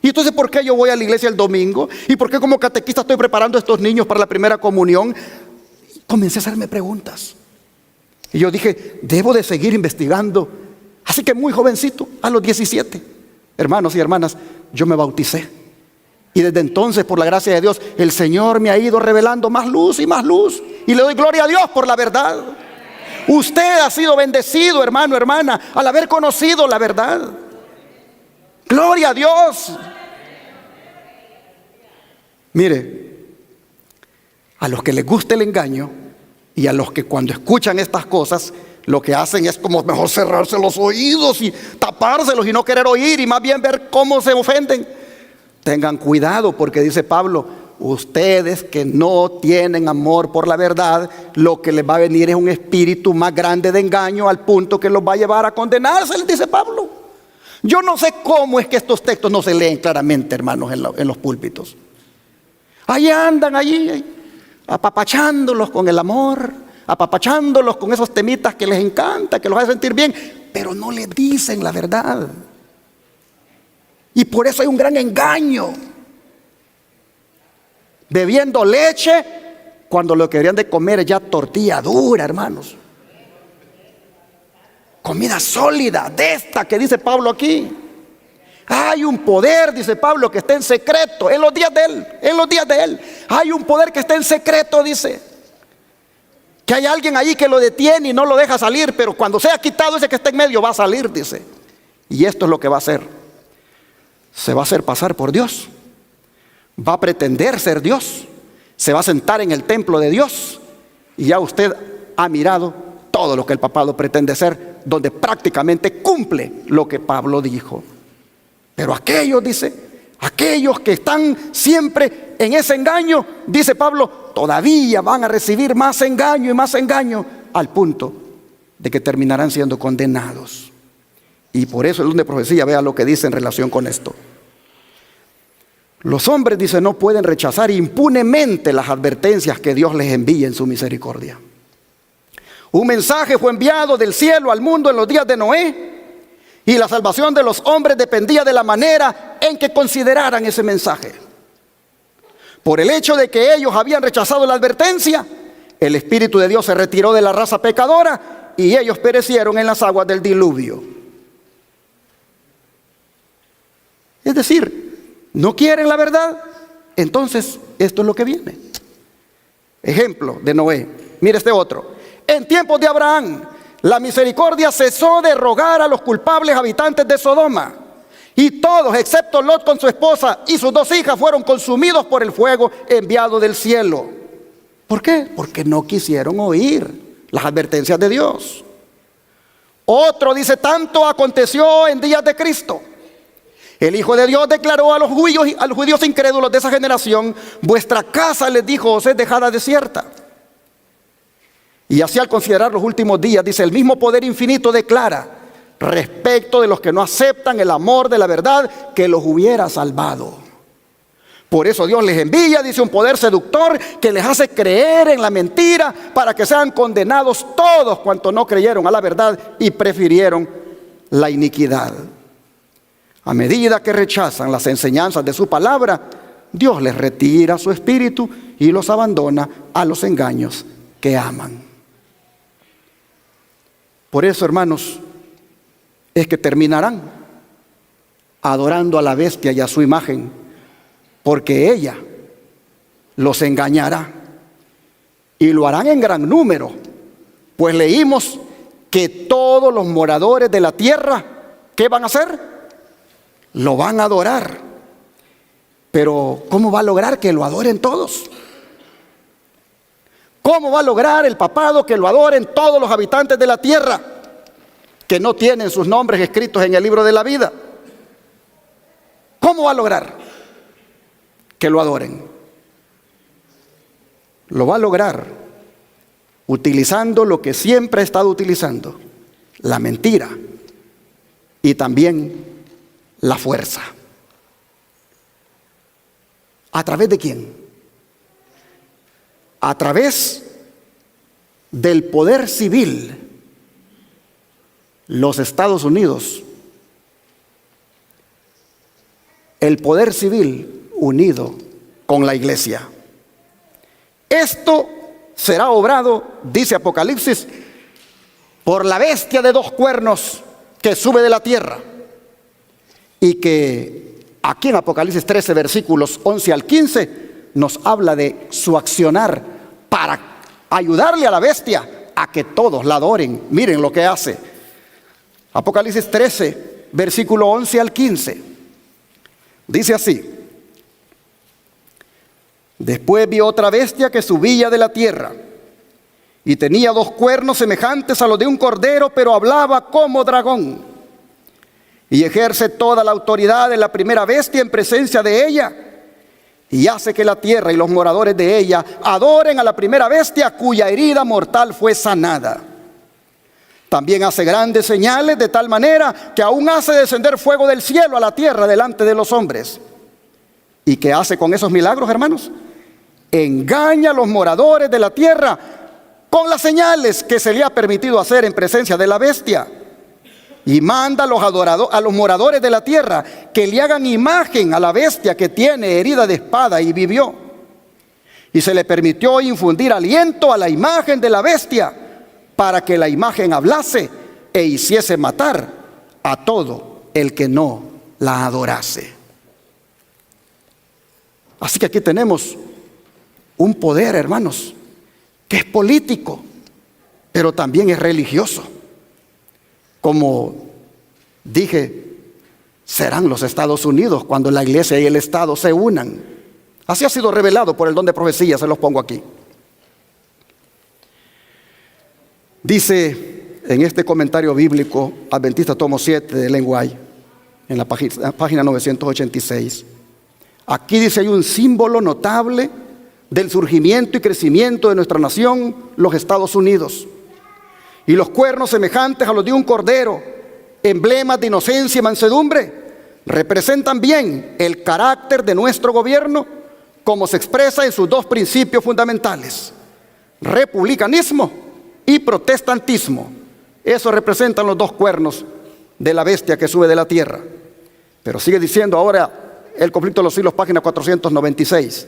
Y entonces, ¿por qué yo voy a la iglesia el domingo? ¿Y por qué como catequista estoy preparando a estos niños para la primera comunión? Y comencé a hacerme preguntas. Y yo dije, debo de seguir investigando. Así que muy jovencito, a los 17, hermanos y hermanas, yo me bauticé. Y desde entonces, por la gracia de Dios, el Señor me ha ido revelando más luz y más luz. Y le doy gloria a Dios por la verdad. Usted ha sido bendecido, hermano, hermana, al haber conocido la verdad. Gloria a Dios. Mire, a los que les gusta el engaño y a los que cuando escuchan estas cosas lo que hacen es como mejor cerrarse los oídos y tapárselos y no querer oír y más bien ver cómo se ofenden. Tengan cuidado porque dice Pablo, ustedes que no tienen amor por la verdad, lo que les va a venir es un espíritu más grande de engaño al punto que los va a llevar a condenarse, les dice Pablo. Yo no sé cómo es que estos textos no se leen claramente, hermanos, en los púlpitos. Ahí andan allí apapachándolos con el amor, apapachándolos con esos temitas que les encanta, que los hace sentir bien, pero no les dicen la verdad. Y por eso hay un gran engaño. Bebiendo leche cuando lo que deberían de comer es ya tortilla dura, hermanos. Comida sólida, de esta que dice Pablo aquí. Hay un poder, dice Pablo, que está en secreto, en los días de él, en los días de él. Hay un poder que está en secreto, dice. Que hay alguien ahí que lo detiene y no lo deja salir, pero cuando sea quitado ese que está en medio va a salir, dice. Y esto es lo que va a hacer. se va a hacer pasar por Dios, va a pretender ser Dios, se va a sentar en el templo de Dios, y ya usted ha mirado todo lo que el papado pretende ser, donde prácticamente cumple lo que Pablo dijo. Pero aquellos, dice, aquellos que están siempre en ese engaño, dice Pablo, todavía van a recibir más engaño y más engaño, al punto de que terminarán siendo condenados. Y por eso el don de profecía, vea lo que dice en relación con esto. Los hombres, dice, no pueden rechazar impunemente las advertencias que Dios les envía en su misericordia. Un mensaje fue enviado del cielo al mundo en los días de Noé, y la salvación de los hombres dependía de la manera en que consideraran ese mensaje. Por el hecho de que ellos habían rechazado la advertencia, el Espíritu de Dios se retiró de la raza pecadora y ellos perecieron en las aguas del diluvio. Es decir, no quieren la verdad, entonces esto es lo que viene. Ejemplo de Noé. Mire este otro. En tiempos de Abraham, la misericordia cesó de rogar a los culpables habitantes de Sodoma, y todos, excepto Lot con su esposa y sus 2 hijas, fueron consumidos por el fuego enviado del cielo. ¿Por qué? Porque no quisieron oír las advertencias de Dios. Otro dice, tanto aconteció en días de Cristo. El Hijo de Dios declaró a los judíos incrédulos de esa generación: vuestra casa, les dijo, os es dejada desierta. Y así, al considerar los últimos días, dice, el mismo poder infinito declara respecto de los que no aceptan el amor de la verdad que los hubiera salvado. Por eso Dios les envía, dice, un poder seductor que les hace creer en la mentira, para que sean condenados todos cuantos no creyeron a la verdad y prefirieron la iniquidad. A medida que rechazan las enseñanzas de su palabra, Dios les retira su espíritu y los abandona a los engaños que aman. Por eso, hermanos, es que terminarán adorando a la bestia y a su imagen, porque ella los engañará, y lo harán en gran número, pues leímos que todos los moradores de la tierra, ¿qué van a hacer? Lo van a adorar. Pero ¿cómo va a lograr que lo adoren todos? ¿Cómo va a lograr el papado que lo adoren todos los habitantes de la tierra que no tienen sus nombres escritos en el libro de la vida? ¿Cómo va a lograr que lo adoren? Lo va a lograr utilizando lo que siempre ha estado utilizando: la mentira y también la fuerza. ¿A través de quién? A través del poder civil. Los Estados Unidos, el poder civil unido con la iglesia. Esto será obrado, dice Apocalipsis, por la bestia de 2 cuernos que sube de la tierra, y que aquí en Apocalipsis 13, versículos 11 al 15, nos habla de su accionar para ayudarle a la bestia a que todos la adoren. Miren lo que hace. Apocalipsis 13, versículo 11 al 15. Dice así: después vi otra bestia que subía de la tierra, y tenía 2 cuernos semejantes a los de un cordero, pero hablaba como dragón, y ejerce toda la autoridad de la primera bestia en presencia de ella, y hace que la tierra y los moradores de ella adoren a la primera bestia, cuya herida mortal fue sanada. También hace grandes señales, de tal manera que aún hace descender fuego del cielo a la tierra delante de los hombres. ¿Y qué hace con esos milagros, hermanos? Engaña a los moradores de la tierra con las señales que se le ha permitido hacer en presencia de la bestia. Y manda a los moradores de la tierra que le hagan imagen a la bestia que tiene herida de espada y vivió. Y se le permitió infundir aliento a la imagen de la bestia, para que la imagen hablase e hiciese matar a todo el que no la adorase. Así que aquí tenemos un poder, hermanos, que es político, pero también es religioso. Como dije, serán los Estados Unidos cuando la iglesia y el Estado se unan. Así ha sido revelado por el don de profecía, se los pongo aquí. Dice en este comentario bíblico Adventista tomo 7 de Ellen White, en la página 986. Aquí dice: hay un símbolo notable del surgimiento y crecimiento de nuestra nación, los Estados Unidos. Y los cuernos semejantes a los de un cordero, emblemas de inocencia y mansedumbre, representan bien el carácter de nuestro gobierno, como se expresa en sus dos principios fundamentales: republicanismo y protestantismo. Eso representan los dos cuernos de la bestia que sube de la tierra. Pero sigue diciendo ahora el conflicto de los siglos, página 496.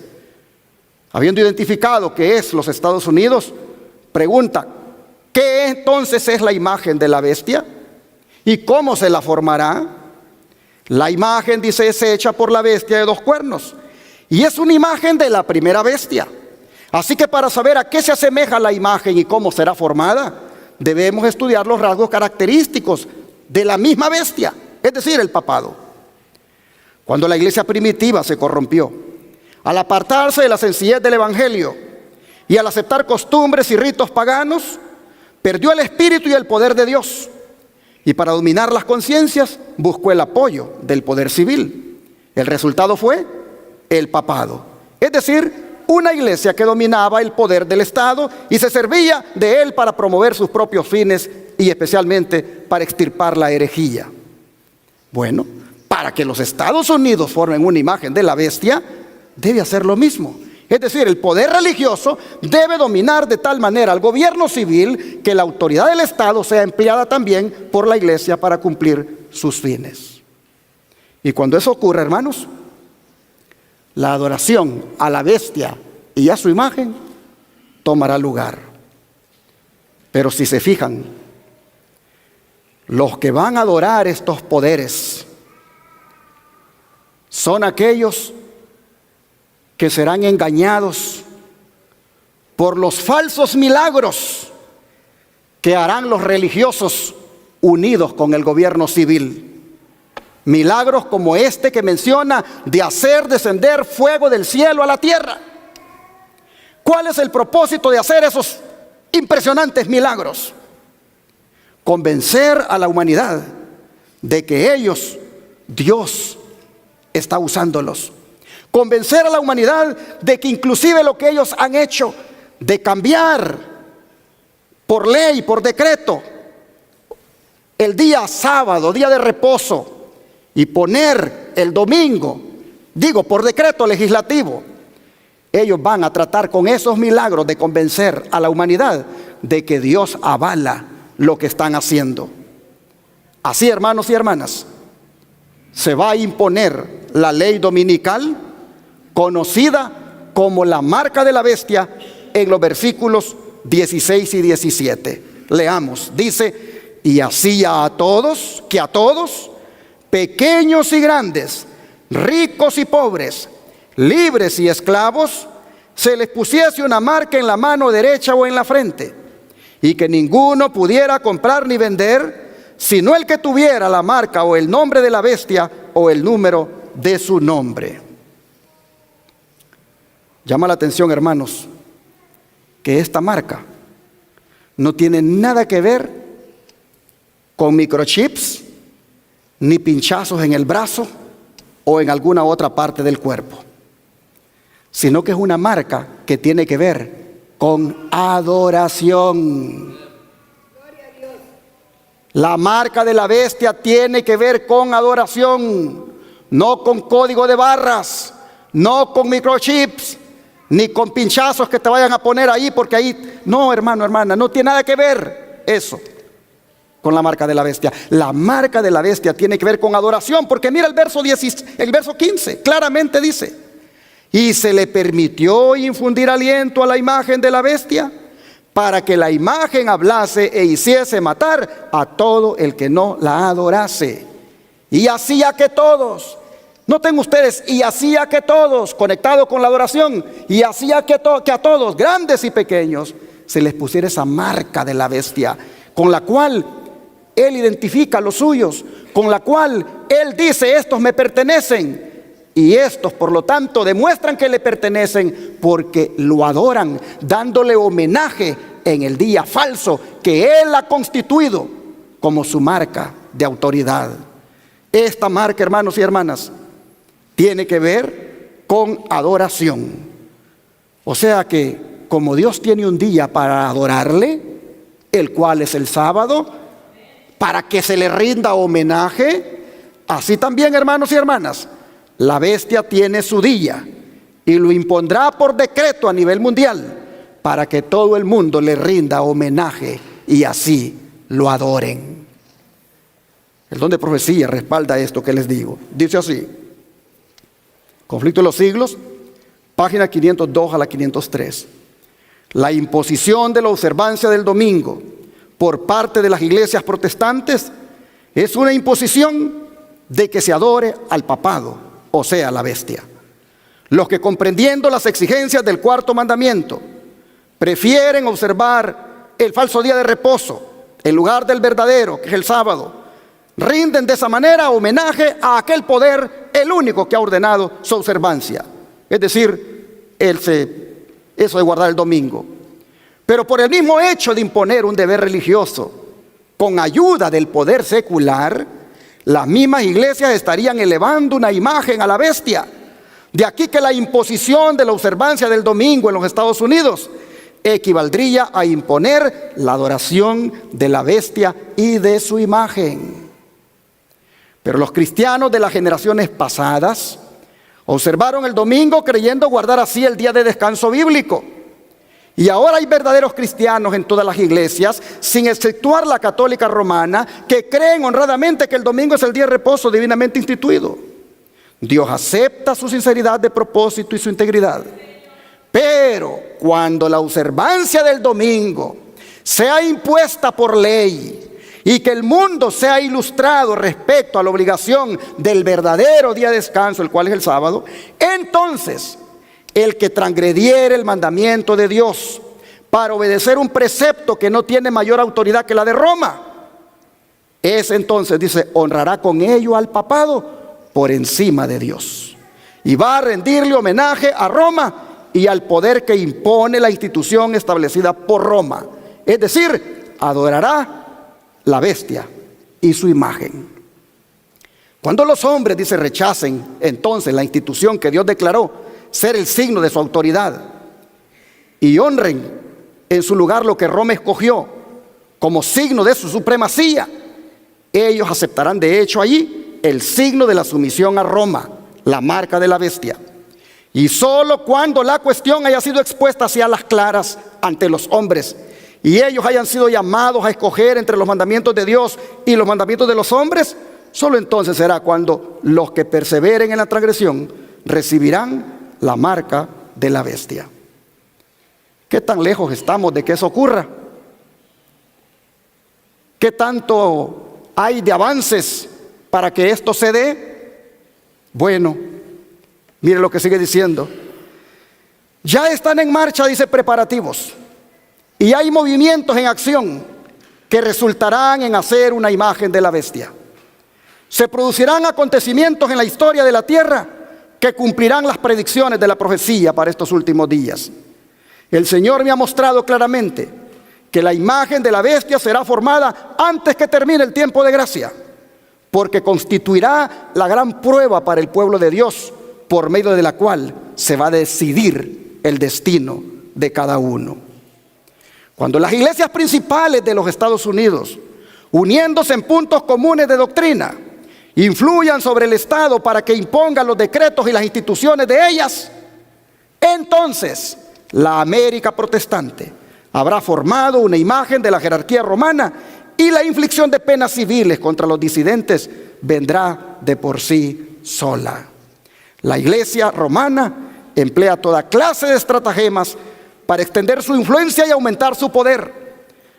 Habiendo identificado que es los Estados Unidos, pregunta: ¿qué entonces es la imagen de la bestia? ¿Y cómo se la formará? La imagen, dice, es hecha por la bestia de dos cuernos, y es una imagen de la primera bestia. Así que para saber a qué se asemeja la imagen y cómo será formada, debemos estudiar los rasgos característicos de la misma bestia, es decir, el papado. Cuando la iglesia primitiva se corrompió, al apartarse de la sencillez del evangelio y al aceptar costumbres y ritos paganos, perdió el espíritu y el poder de Dios, y para dominar las conciencias buscó el apoyo del poder civil. El resultado fue el papado, es decir, una iglesia que dominaba el poder del Estado y se servía de él para promover sus propios fines y especialmente para extirpar la herejía. Bueno, para que los Estados Unidos formen una imagen de la bestia, debe hacer lo mismo. Es decir, el poder religioso debe dominar de tal manera al gobierno civil que la autoridad del Estado sea empleada también por la iglesia para cumplir sus fines. Y cuando eso ocurre, hermanos, la adoración a la bestia y a su imagen tomará lugar. Pero si se fijan, los que van a adorar estos poderes son aquellos que serán engañados por los falsos milagros que harán los religiosos unidos con el gobierno civil. Milagros como este que menciona de hacer descender fuego del cielo a la tierra. ¿Cuál es el propósito de hacer esos impresionantes milagros? Convencer a la humanidad de que ellos, Dios, está usándolos. Convencer a la humanidad de que inclusive lo que ellos han hecho de cambiar por ley, por decreto, el día sábado, día de reposo, y poner el domingo, digo, por decreto legislativo, ellos van a tratar con esos milagros de convencer a la humanidad de que Dios avala lo que están haciendo. Así, hermanos y hermanas, se va a imponer la ley dominical, conocida como la marca de la bestia, en los versículos 16 y 17. Leamos, dice: y hacía a todos, que a todos, pequeños y grandes, ricos y pobres, libres y esclavos, se les pusiese una marca en la mano derecha o en la frente, y que ninguno pudiera comprar ni vender, sino el que tuviera la marca o el nombre de la bestia o el número de su nombre. Llama la atención, hermanos, que esta marca no tiene nada que ver con microchips, ni pinchazos en el brazo o en alguna otra parte del cuerpo, sino que es una marca que tiene que ver con adoración. La marca de la bestia tiene que ver con adoración, no con código de barras, no con microchips, ni con pinchazos que te vayan a poner ahí, porque ahí, no, hermano, hermana, no tiene nada que ver eso con la marca de la bestia. La marca de la bestia tiene que ver con adoración, porque mira el verso 15, claramente dice: y se le permitió infundir aliento a la imagen de la bestia, para que la imagen hablase e hiciese matar a todo el que no la adorase. Y hacía que todos, noten ustedes, y hacía que todos, conectado con la adoración, y hacía que a todos, grandes y pequeños, se les pusiera esa marca de la bestia, con la cual Él identifica a los suyos, con la cual Él dice: estos me pertenecen. Y estos, por lo tanto, demuestran que le pertenecen porque lo adoran, dándole homenaje en el día falso que Él ha constituido como su marca de autoridad. Esta marca, hermanos y hermanas, tiene que ver con adoración. O sea que, como Dios tiene un día para adorarle, el cual es el sábado, para que se le rinda homenaje, así también, hermanos y hermanas, la bestia tiene su día y lo impondrá por decreto a nivel mundial para que todo el mundo le rinda homenaje y así lo adoren. El don de profecía respalda esto que les digo. Dice así: Conflicto de los Siglos, página 502 a la 503. La imposición de la observancia del domingo por parte de las iglesias protestantes es una imposición de que se adore al papado, o sea, la bestia. Los que, comprendiendo las exigencias del cuarto mandamiento, prefieren observar el falso día de reposo en lugar del verdadero, que es el sábado, rinden de esa manera homenaje a aquel poder, el único que ha ordenado su observancia, es decir, eso de guardar el domingo. Pero por el mismo hecho de imponer un deber religioso con ayuda del poder secular, las mismas iglesias estarían elevando una imagen a la bestia. De aquí que la imposición de la observancia del domingo en los Estados Unidos equivaldría a imponer la adoración de la bestia y de su imagen. Pero los cristianos de las generaciones pasadas observaron el domingo creyendo guardar así el día de descanso bíblico. Y ahora hay verdaderos cristianos en todas las iglesias, sin exceptuar la católica romana, que creen honradamente que el domingo es el día de reposo divinamente instituido. Dios acepta su sinceridad de propósito y su integridad. Pero cuando la observancia del domingo sea impuesta por ley y que el mundo sea ilustrado respecto a la obligación del verdadero día de descanso, el cual es el sábado, entonces el que transgrediere el mandamiento de Dios para obedecer un precepto que no tiene mayor autoridad que la de Roma, ese entonces, dice, honrará con ello al papado por encima de Dios y va a rendirle homenaje a Roma y al poder que impone la institución establecida por Roma. Es decir, adorará la bestia y su imagen. Cuando los hombres, dice, rechacen entonces la institución que Dios declaró ser el signo de su autoridad y honren en su lugar lo que Roma escogió como signo de su supremacía, ellos aceptarán de hecho allí el signo de la sumisión a Roma, la marca de la bestia. Y solo cuando la cuestión haya sido expuesta hacia las claras ante los hombres y ellos hayan sido llamados a escoger entre los mandamientos de Dios y los mandamientos de los hombres, solo entonces será cuando los que perseveren en la transgresión recibirán la marca de la bestia. ¿Qué tan lejos estamos de que eso ocurra? ¿Qué tanto hay de avances para que esto se dé? Bueno, mire lo que sigue diciendo. Ya están en marcha, dice, preparativos. Y hay movimientos en acción que resultarán en hacer una imagen de la bestia. Se producirán acontecimientos en la historia de la tierra que cumplirán las predicciones de la profecía para estos últimos días. El Señor me ha mostrado claramente que la imagen de la bestia será formada antes que termine el tiempo de gracia, porque constituirá la gran prueba para el pueblo de Dios, por medio de la cual se va a decidir el destino de cada uno. Cuando las iglesias principales de los Estados Unidos, uniéndose en puntos comunes de doctrina, influyan sobre el Estado para que impongan los decretos y las instituciones de ellas, entonces la América protestante habrá formado una imagen de la jerarquía romana y la inflicción de penas civiles contra los disidentes vendrá de por sí sola. La iglesia romana emplea toda clase de estratagemas para extender su influencia y aumentar su poder,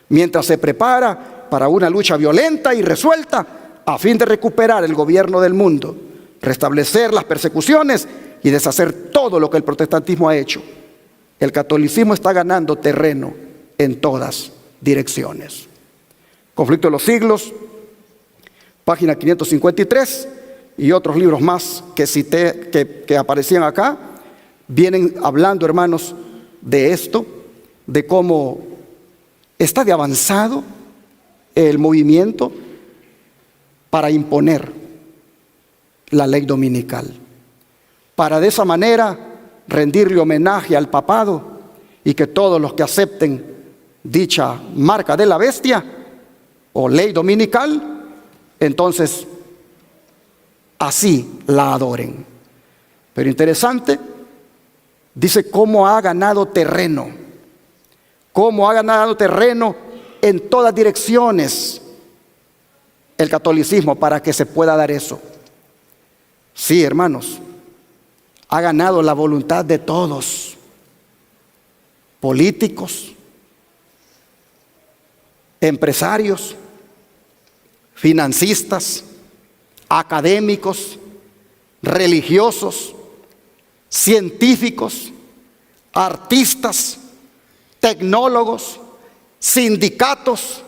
mientras se prepara para una lucha violenta y resuelta a fin de recuperar el gobierno del mundo, restablecer las persecuciones y deshacer todo lo que el protestantismo ha hecho. El catolicismo está ganando terreno en todas direcciones. Conflicto de los siglos, página 553, y otros libros más que cité, que aparecían acá, vienen hablando, hermanos, de esto, de cómo está de avanzado el movimiento para imponer la ley dominical, para de esa manera rendirle homenaje al papado y que todos los que acepten dicha marca de la bestia o ley dominical, entonces así la adoren. Pero interesante, dice cómo ha ganado terreno, en todas direcciones el catolicismo para que se pueda dar eso. Sí, hermanos, ha ganado la voluntad de todos, políticos, empresarios, financistas, académicos, religiosos, científicos, artistas, tecnólogos, sindicatos,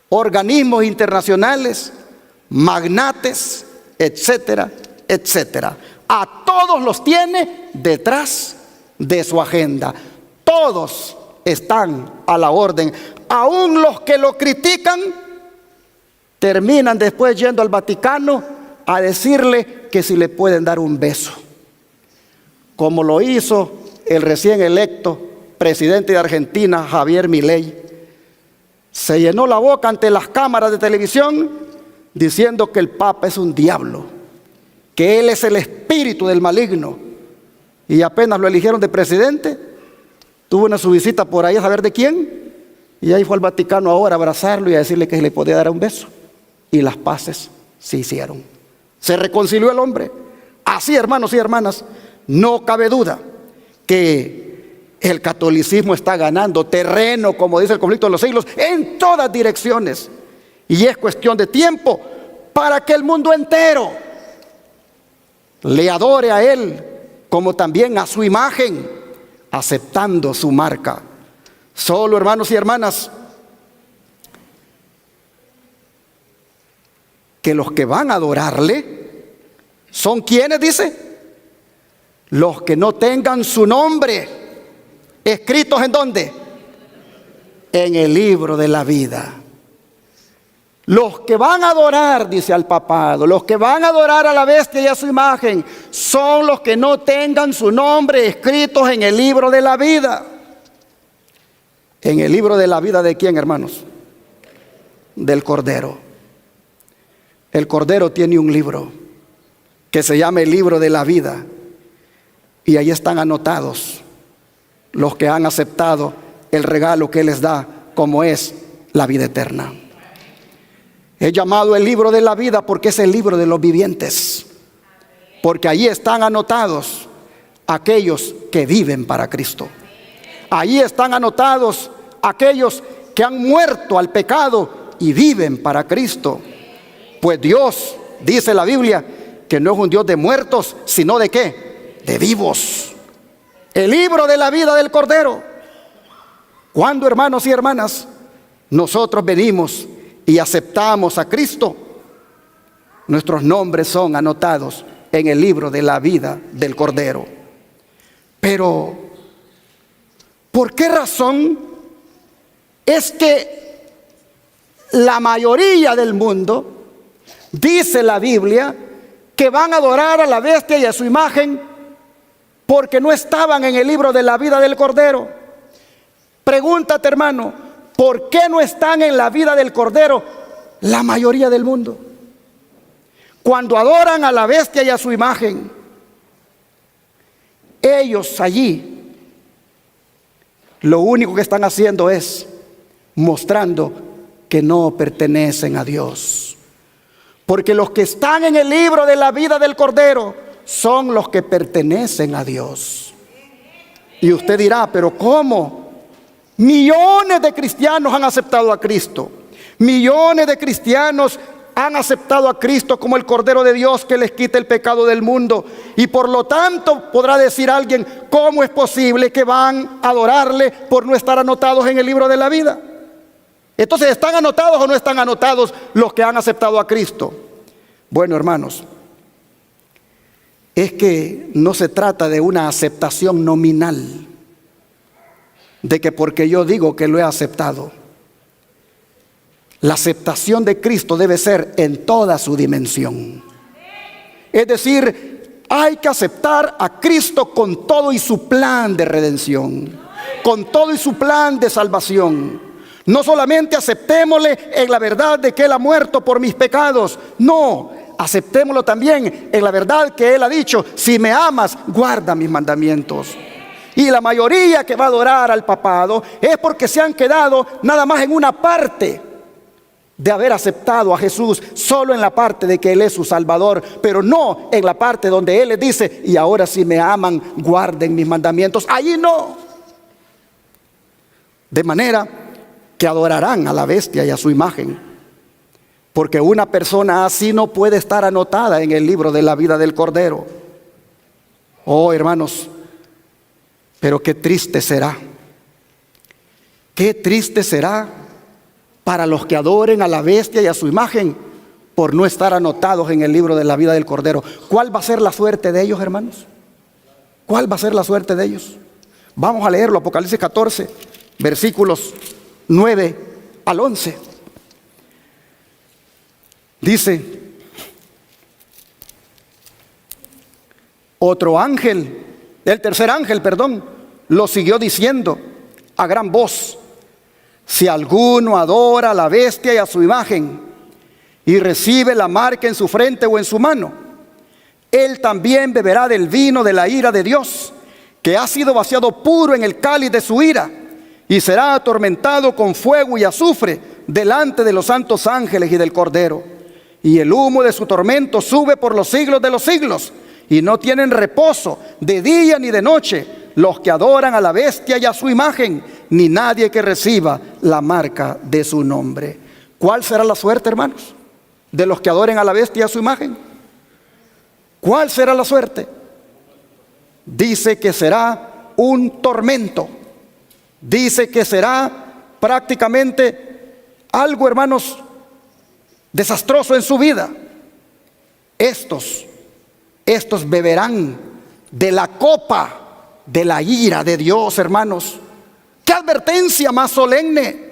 organismos internacionales, magnates, etcétera, etcétera. A todos los tiene detrás de su agenda. Todos están a la orden. Aún los que lo critican terminan después yendo al Vaticano a decirle que si le pueden dar un beso, como lo hizo el recién electo presidente de Argentina, Javier Milei. Se llenó la boca ante las cámaras de televisión diciendo que el Papa es un diablo, que él es el espíritu del maligno, y apenas lo eligieron de presidente, tuvo una su visita por ahí a saber de quién, y ahí fue al Vaticano ahora a abrazarlo y a decirle que se le podía dar un beso, y las paces se hicieron, se reconcilió el hombre. Así, hermanos y hermanas, no cabe duda que el catolicismo está ganando terreno, como dice el conflicto de los siglos, en todas direcciones, y es cuestión de tiempo para que el mundo entero le adore a él, como también a su imagen, aceptando su marca. Solo, hermanos y hermanas, que los que van a adorarle son quienes, dice, los que no tengan su nombre escritos ¿en dónde? En el libro de la vida. Los que van a adorar, dice al papado, los que van a adorar a la bestia y a su imagen, son los que no tengan su nombre escritos en el libro de la vida. ¿En el libro de la vida de quién, hermanos? Del Cordero. El Cordero tiene un libro que se llama el libro de la vida, y ahí están anotados los que han aceptado el regalo que Él les da, como es la vida eterna. He llamado el libro de la vida porque es el libro de los vivientes, porque allí están anotados aquellos que viven para Cristo. Allí están anotados aquellos que han muerto al pecado y viven para Cristo. Pues Dios, dice la Biblia, que no es un Dios de muertos, sino de ¿qué? De vivos. El libro de la vida del Cordero. Cuando, hermanos y hermanas, nosotros venimos y aceptamos a Cristo, nuestros nombres son anotados en el libro de la vida del Cordero. Pero, ¿por qué razón es que la mayoría del mundo, dice la Biblia, que van a adorar a la bestia y a su imagen porque no estaban en el libro de la vida del Cordero? Pregúntate, hermano, ¿por qué no están en la vida del Cordero la mayoría del mundo? Cuando adoran a la bestia y a su imagen, ellos allí lo único que están haciendo es mostrando que no pertenecen a Dios. Porque los que están en el libro de la vida del Cordero son los que pertenecen a Dios. Y usted dirá, ¿pero cómo? Millones de cristianos han aceptado a Cristo. Millones de cristianos han aceptado a Cristo como el Cordero de Dios que les quita el pecado del mundo. Y por lo tanto podrá decir alguien, ¿cómo es posible que van a adorarle por no estar anotados en el libro de la vida? Entonces, ¿están anotados o no están anotados los que han aceptado a Cristo? Bueno, hermanos, es que no se trata de una aceptación nominal, de que porque yo digo que lo he aceptado. La aceptación de Cristo debe ser en toda su dimensión. Es decir, hay que aceptar a Cristo con todo y su plan de redención, con todo y su plan de salvación. No solamente aceptémosle en la verdad de que Él ha muerto por mis pecados, no, aceptémoslo también en la verdad que Él ha dicho: si me amas, guarda mis mandamientos. Y la mayoría que va a adorar al papado es porque se han quedado nada más en una parte de haber aceptado a Jesús, solo en la parte de que Él es su Salvador, pero no en la parte donde Él les dice: y ahora si me aman, guarden mis mandamientos. Allí no. De manera que adorarán a la bestia y a su imagen, porque una persona así no puede estar anotada en el libro de la vida del Cordero. Oh, hermanos, pero qué triste será. Qué triste será para los que adoren a la bestia y a su imagen por no estar anotados en el libro de la vida del Cordero. ¿Cuál va a ser la suerte de ellos, hermanos? ¿Cuál va a ser la suerte de ellos? Vamos a leerlo, Apocalipsis 14, versículos 9 al 11. Dice: otro ángel, el tercer ángel, lo siguió diciendo a gran voz: si alguno adora a la bestia y a su imagen y recibe la marca en su frente o en su mano, él también beberá del vino de la ira de Dios, que ha sido vaciado puro en el cáliz de su ira, y será atormentado con fuego y azufre delante de los santos ángeles y del Cordero. Y el humo de su tormento sube por los siglos de los siglos, y no tienen reposo de día ni de noche los que adoran a la bestia y a su imagen, ni nadie que reciba la marca de su nombre. ¿Cuál será la suerte, hermanos, de los que adoren a la bestia y a su imagen? ¿Cuál será la suerte? Dice que será un tormento. Dice que será prácticamente algo, hermanos, desastroso en su vida. Estos beberán de la copa de la ira de Dios, hermanos. ¡Qué advertencia más solemne!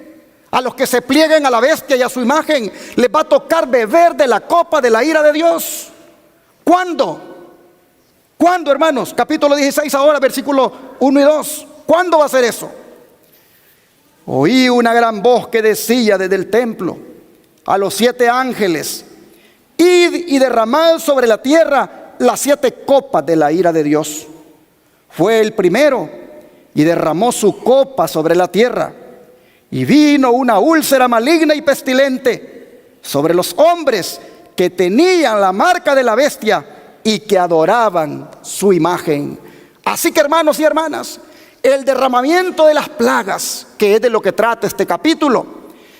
A los que se plieguen a la bestia y a su imagen les va a tocar beber de la copa de la ira de Dios. ¿Cuándo? ¿Cuándo, hermanos? Capítulo 16 ahora, versículos 1 y 2. ¿Cuándo va a ser eso? Oí una gran voz que decía desde el templo a los 7 ángeles: id y derramad sobre la tierra las 7 copas de la ira de Dios. Fue el primero y derramó su copa sobre la tierra, y vino una úlcera maligna y pestilente sobre los hombres que tenían la marca de la bestia y que adoraban su imagen. Así que, hermanos y hermanas, el derramamiento de las plagas, que es de lo que trata este capítulo,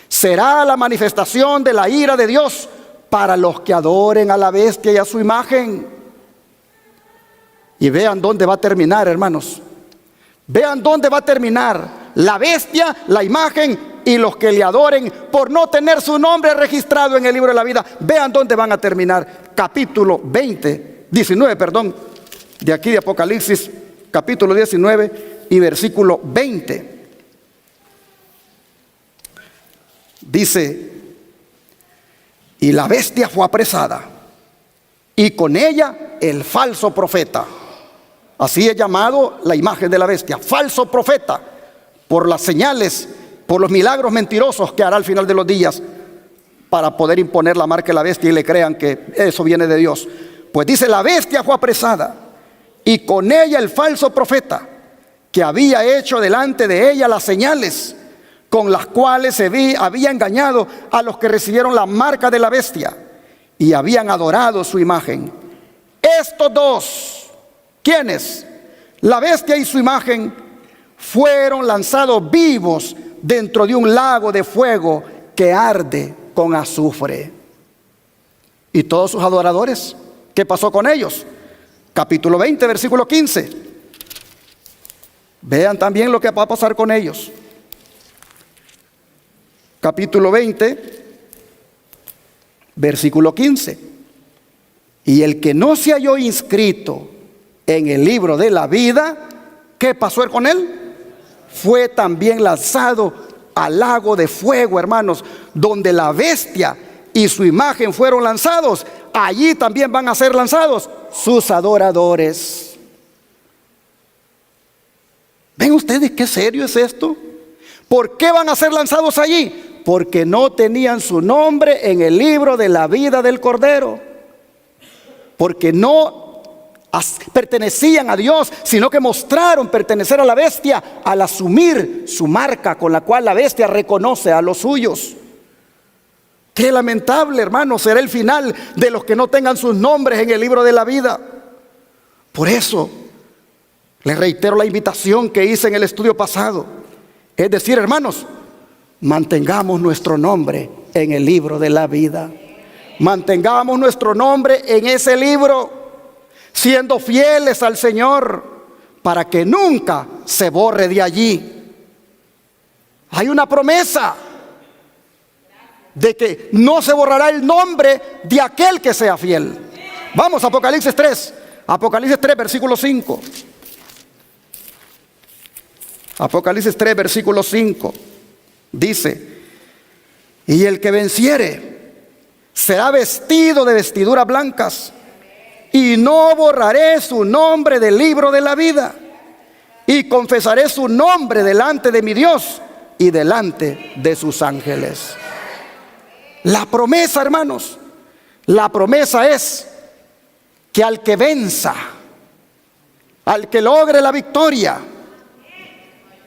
será la manifestación de la ira de Dios para los que adoren a la bestia y a su imagen. Y vean dónde va a terminar, hermanos. Vean dónde va a terminar la bestia, la imagen y los que le adoren por no tener su nombre registrado en el libro de la vida. Vean dónde van a terminar. Capítulo 19, de aquí de Apocalipsis, capítulo 19 y versículo 20. Dice: y la bestia fue apresada, y con ella el falso profeta. Así es llamado la imagen de la bestia, falso profeta, por las señales, por los milagros mentirosos que hará al final de los días, para poder imponer la marca de la bestia y le crean que eso viene de Dios. Pues dice: la bestia fue apresada, y con ella el falso profeta, que había hecho delante de ella las señales con las cuales había engañado a los que recibieron la marca de la bestia y habían adorado su imagen. Estos dos, ¿quiénes? La bestia y su imagen, fueron lanzados vivos dentro de un lago de fuego que arde con azufre. ¿Y todos sus adoradores? ¿Qué pasó con ellos? Capítulo 20, versículo 15. Vean también lo que va a pasar con ellos. capítulo 20, versículo 15. Y el que no se halló inscrito en el libro de la vida, ¿qué pasó con él? Fue también lanzado al lago de fuego, hermanos, donde la bestia y su imagen fueron lanzados. Allí también van a ser lanzados sus adoradores. ¿Ven ustedes qué serio es esto? ¿Por qué van a ser lanzados allí? Porque no tenían su nombre en el libro de la vida del Cordero. Porque no pertenecían a Dios, sino que mostraron pertenecer a la bestia al asumir su marca con la cual la bestia reconoce a los suyos. Qué lamentable, hermanos, será el final de los que no tengan sus nombres en el libro de la vida. Por eso, les reitero la invitación que hice en el estudio pasado. Es decir, hermanos, mantengamos nuestro nombre en el libro de la vida. Mantengamos nuestro nombre en ese libro, siendo fieles al Señor, para que nunca se borre de allí. Hay una promesa de que no se borrará el nombre de aquel que sea fiel. Vamos a Apocalipsis 3. Apocalipsis 3, versículo 5. Apocalipsis 3, versículo 5. Dice: y el que venciere será vestido de vestiduras blancas, y no borraré su nombre del libro de la vida, y confesaré su nombre delante de mi Dios y delante de sus ángeles. La promesa, hermanos, la promesa es que al que venza, al que logre la victoria,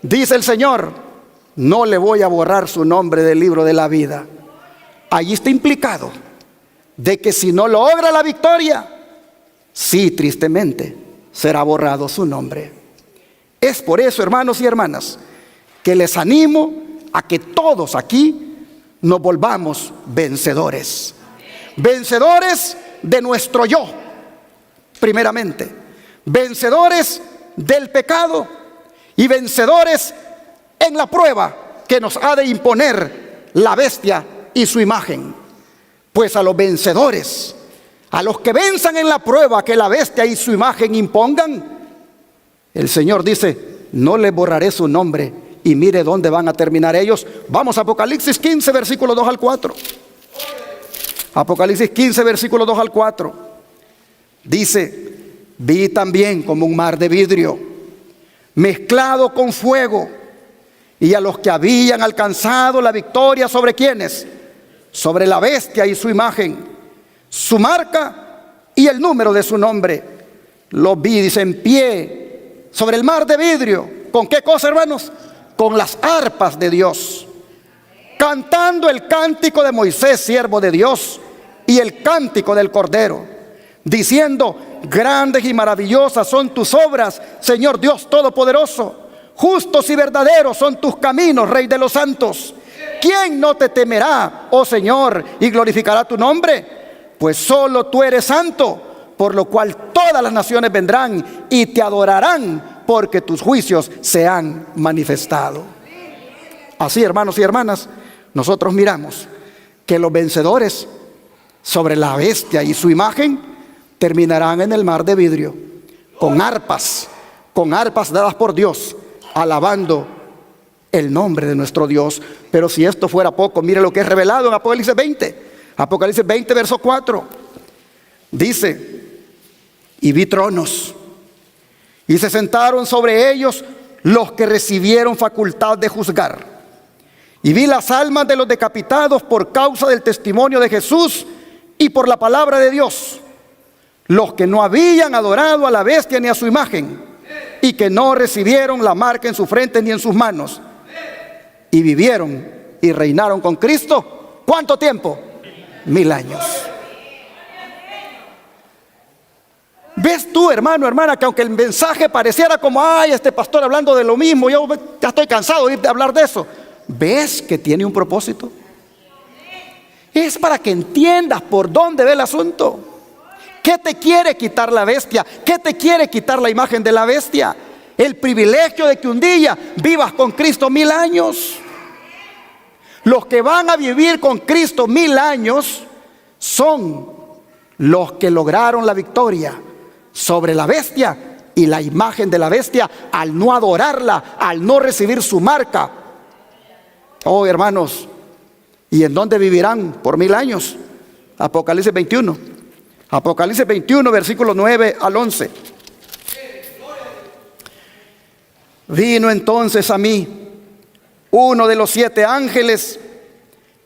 dice el Señor, no le voy a borrar su nombre del libro de la vida. Allí está implicado de que si no logra la victoria, sí, tristemente, será borrado su nombre. Es por eso, hermanos y hermanas, que les animo a que todos aquí nos volvamos vencedores. Vencedores de nuestro yo, primeramente. Vencedores del pecado y vencedores en la prueba que nos ha de imponer la bestia y su imagen. Pues a los vencedores, a los que venzan en la prueba que la bestia y su imagen impongan, el Señor dice, no les borraré su nombre. Y mire dónde van a terminar ellos. Vamos a Apocalipsis 15, versículo 2 al 4. Apocalipsis 15, versículo 2 al 4. Dice: vi también como un mar de vidrio mezclado con fuego, y a los que habían alcanzado la victoria, ¿sobre quiénes? Sobre la bestia y su imagen, su marca y el número de su nombre. Los vi, dice, en pie sobre el mar de vidrio. ¿Con qué cosa, hermanos? Con las arpas de Dios, cantando el cántico de Moisés, siervo de Dios, y el cántico del Cordero, diciendo: grandes y maravillosas son tus obras, Señor Dios Todopoderoso. Justos y verdaderos son tus caminos, Rey de los santos. ¿Quién no te temerá, oh Señor, y glorificará tu nombre? Pues solo tú eres santo, por lo cual todas las naciones vendrán y te adorarán, porque tus juicios se han manifestado. Así, hermanos y hermanas, nosotros miramos que los vencedores sobre la bestia y su imagen terminarán en el mar de vidrio, con arpas dadas por Dios, alabando el nombre de nuestro Dios. Pero si esto fuera poco, mire lo que es revelado en Apocalipsis 20. Apocalipsis 20, verso 4. Dice: y vi tronos, y se sentaron sobre ellos los que recibieron facultad de juzgar. Y vi las almas de los decapitados por causa del testimonio de Jesús y por la palabra de Dios, los que no habían adorado a la bestia ni a su imagen, y que no recibieron la marca en su frente ni en sus manos, y vivieron y reinaron con Cristo. ¿Cuánto tiempo? 1000 años. ¿Ves tú, hermano, hermana, que aunque el mensaje pareciera como, ay, este pastor hablando de lo mismo, yo ya estoy cansado de hablar de eso? ¿Ves que tiene un propósito? Es para que entiendas por dónde ve el asunto. ¿Qué te quiere quitar la bestia? ¿Qué te quiere quitar la imagen de la bestia? El privilegio de que un día vivas con Cristo 1000 años. Los que van a vivir con Cristo 1000 años son los que lograron la victoria sobre la bestia y la imagen de la bestia al no adorarla, al no recibir su marca. Oh, hermanos, ¿y en dónde vivirán por 1000 años? Apocalipsis 21. Apocalipsis 21, versículos 9 al 11. Vino entonces a mí uno de los 7 ángeles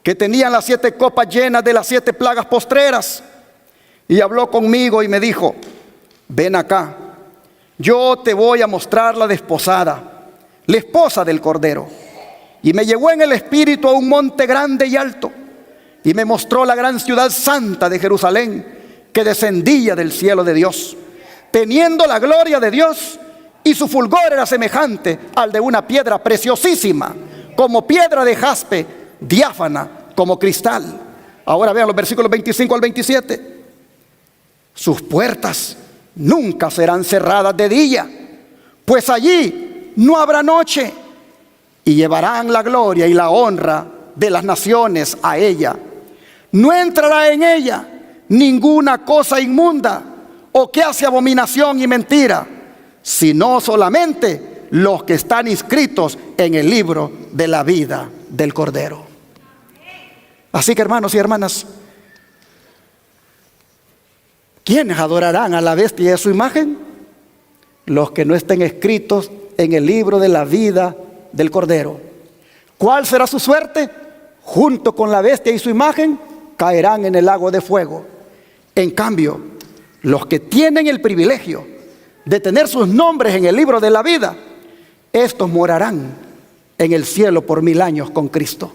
que tenían las 7 copas llenas de las 7 plagas postreras, y habló conmigo y me dijo: ven acá, yo te voy a mostrar la desposada, la esposa del Cordero. Y me llevó en el espíritu a un monte grande y alto, y me mostró la gran ciudad santa de Jerusalén, que descendía del cielo de Dios, teniendo la gloria de Dios, y su fulgor era semejante al de una piedra preciosísima, como piedra de jaspe, diáfana como cristal. Ahora vean los versículos 25 al 27. Sus puertas nunca serán cerradas de día, pues allí no habrá noche, y llevarán la gloria y la honra de las naciones a ella. No entrará en ella ninguna cosa inmunda o que hace abominación y mentira, sino solamente los que están inscritos en el libro de la vida del Cordero. Así que, hermanos y hermanas, ¿quiénes adorarán a la bestia y a su imagen? Los que no estén escritos en el libro de la vida del Cordero. ¿Cuál será su suerte? Junto con la bestia y su imagen, caerán en el lago de fuego. En cambio, los que tienen el privilegio de tener sus nombres en el libro de la vida, estos morarán en el cielo por 1000 años con Cristo.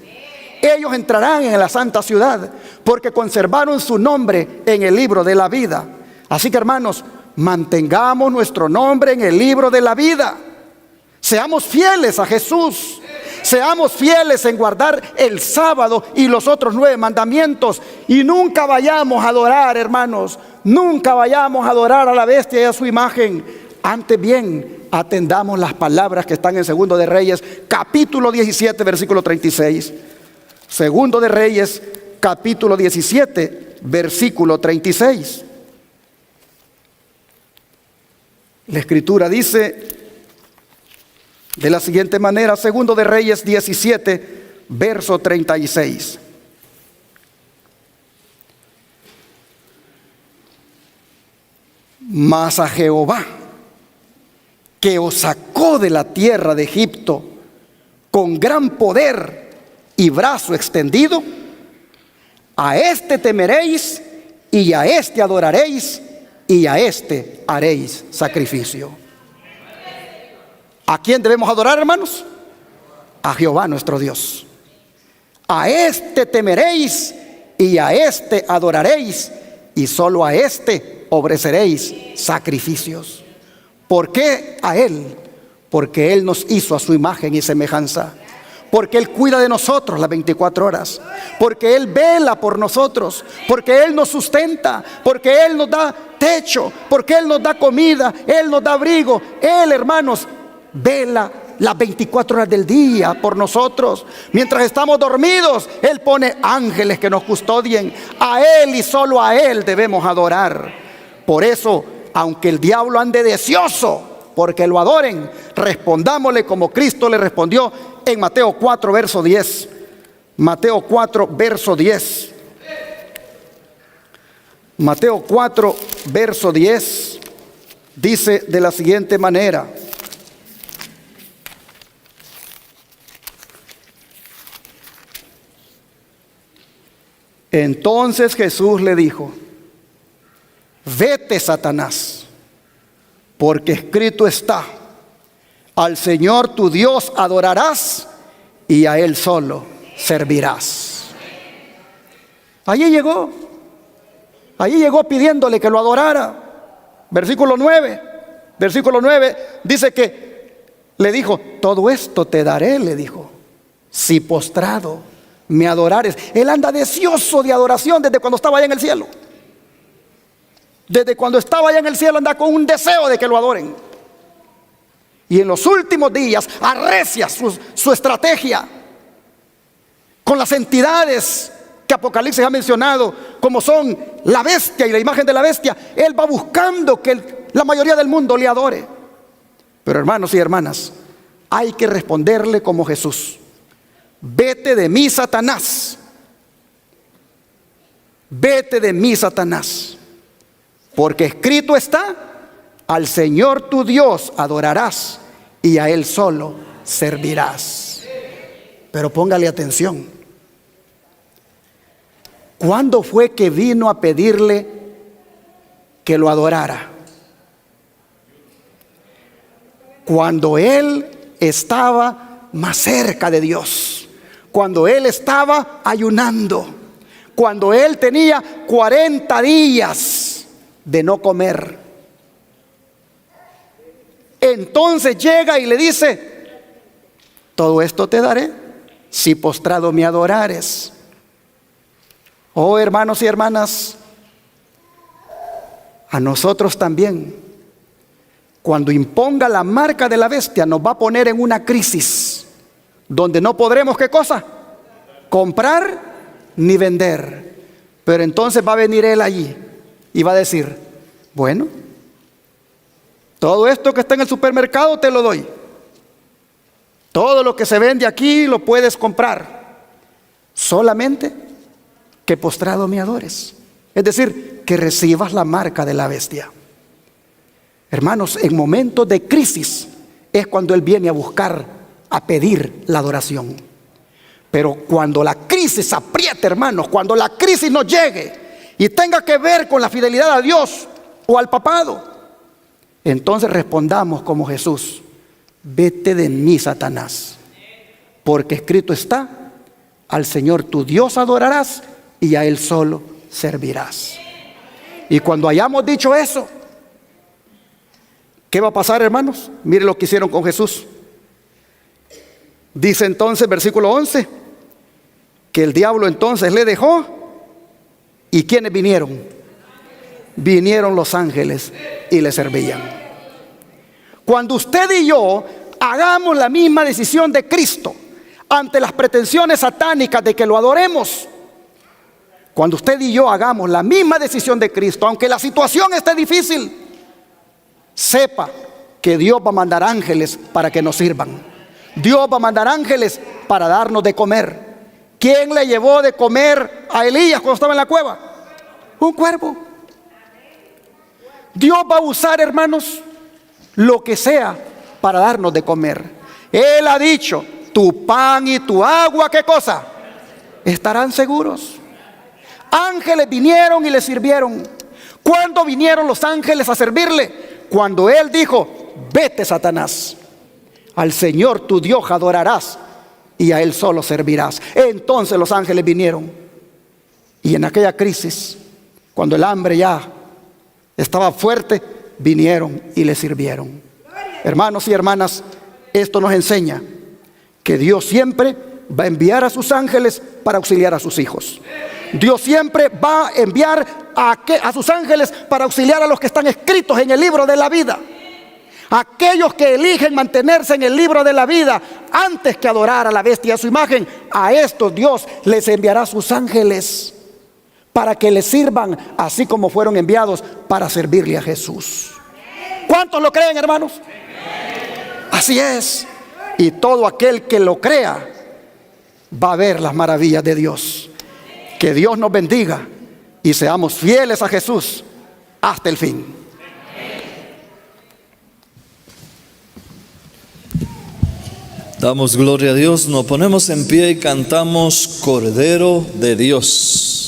Ellos entrarán en la santa ciudad porque conservaron su nombre en el libro de la vida. Así que, hermanos, mantengamos nuestro nombre en el libro de la vida. Seamos fieles a Jesús. Seamos fieles en guardar el sábado y los otros 9 mandamientos. Y nunca vayamos a adorar, hermanos, nunca vayamos a adorar a la bestia y a su imagen. Antes bien, atendamos las palabras que están en Segundo de Reyes, capítulo 17, versículo 36. Segundo de Reyes, capítulo 17, versículo 36. La Escritura dice de la siguiente manera, Segundo de Reyes 17, verso 36. Mas a Jehová, que os sacó de la tierra de Egipto con gran poder y brazo extendido, a este temeréis y a este adoraréis y a este haréis sacrificio. ¿A quién debemos adorar, hermanos? A Jehová nuestro Dios. A este temeréis y a este adoraréis, y solo a este ofreceréis sacrificios. ¿Por qué a Él? Porque Él nos hizo a su imagen y semejanza. Porque Él cuida de nosotros las 24 horas. Porque Él vela por nosotros. Porque Él nos sustenta. Porque Él nos da techo. Porque Él nos da comida. Él nos da abrigo. Él, hermanos, vela las 24 horas del día por nosotros. Mientras estamos dormidos, Él pone ángeles que nos custodien. A Él y solo a Él debemos adorar. Por eso, aunque el diablo ande deseoso porque lo adoren, respondámosle como Cristo le respondió en Mateo 4, verso 10. Mateo 4, verso 10. Mateo 4, verso 10 dice de la siguiente manera: entonces Jesús le dijo: vete, Satanás, porque escrito está: al Señor tu Dios adorarás y a Él solo servirás. Allí llegó pidiéndole que lo adorara. Versículo 9 dice que le dijo: todo esto te daré, le dijo, si postrado me adorares. Él anda deseoso de adoración desde cuando estaba allá en el cielo. Desde cuando estaba allá en el cielo anda con un deseo de que lo adoren. Y en los últimos días arrecia su estrategia con las entidades que Apocalipsis ha mencionado, como son la bestia y la imagen de la bestia. Él va buscando que la mayoría del mundo le adore. Pero hermanos y hermanas, hay que responderle como Jesús: vete de mí, Satanás. Vete de mí, Satanás, porque escrito está: al Señor tu Dios adorarás y a Él solo servirás. Pero póngale atención. ¿Cuándo fue que vino a pedirle que lo adorara? Cuando él estaba más cerca de Dios, cuando él estaba ayunando, cuando él tenía 40 días de no comer. Entonces llega y le dice: todo esto te daré si postrado me adorares. Oh, hermanos y hermanas, a nosotros también, cuando imponga la marca de la bestia, nos va a poner en una crisis donde no podremos, ¿qué cosa? Comprar ni vender. Pero entonces va a venir él allí y va a decir: bueno, todo esto que está en el supermercado te lo doy. Todo lo que se vende aquí lo puedes comprar, solamente que postrado me adores. Es decir, que recibas la marca de la bestia. Hermanos, en momentos de crisis es cuando Él viene a buscar, a pedir la adoración. Pero cuando la crisis apriete, hermanos, cuando la crisis nos llegue y tenga que ver con la fidelidad a Dios o al papado, entonces respondamos como Jesús: vete de mí, Satanás, porque escrito está: al Señor tu Dios adorarás y a Él solo servirás. Y cuando hayamos dicho eso, ¿qué va a pasar, hermanos? Mire lo que hicieron con Jesús. Dice entonces, versículo 11, que el diablo entonces le dejó. ¿Y quiénes vinieron? Vinieron los ángeles y le servían. Cuando usted y yo hagamos la misma decisión de Cristo ante las pretensiones satánicas de que lo adoremos, cuando usted y yo hagamos la misma decisión de Cristo, aunque la situación esté difícil, sepa que Dios va a mandar ángeles para que nos sirvan. Dios va a mandar ángeles para darnos de comer. ¿Quién le llevó de comer a Elías cuando estaba en la cueva? Un cuervo. Dios va a usar, hermanos, lo que sea para darnos de comer. Él ha dicho: tu pan y tu agua, ¿qué cosa? Estarán seguros. Ángeles vinieron y le sirvieron. ¿Cuándo vinieron los ángeles a servirle? Cuando Él dijo: vete, Satanás, al Señor tu Dios adorarás y a Él solo servirás. Entonces los ángeles vinieron. Y en aquella crisis, cuando el hambre ya estaba fuerte, vinieron y le sirvieron. Hermanos y hermanas, esto nos enseña que Dios siempre va a enviar a sus ángeles para auxiliar a sus hijos. Dios siempre va a enviar a sus ángeles para auxiliar a los que están escritos en el libro de la vida. Aquellos que eligen mantenerse en el libro de la vida antes que adorar a la bestia y a su imagen, a estos Dios les enviará sus ángeles para que les sirvan, así como fueron enviados para servirle a Jesús. ¿Cuántos lo creen, hermanos? Así es. Y todo aquel que lo crea va a ver las maravillas de Dios. Que Dios nos bendiga y seamos fieles a Jesús hasta el fin. Damos gloria a Dios, nos ponemos en pie y cantamos Cordero de Dios.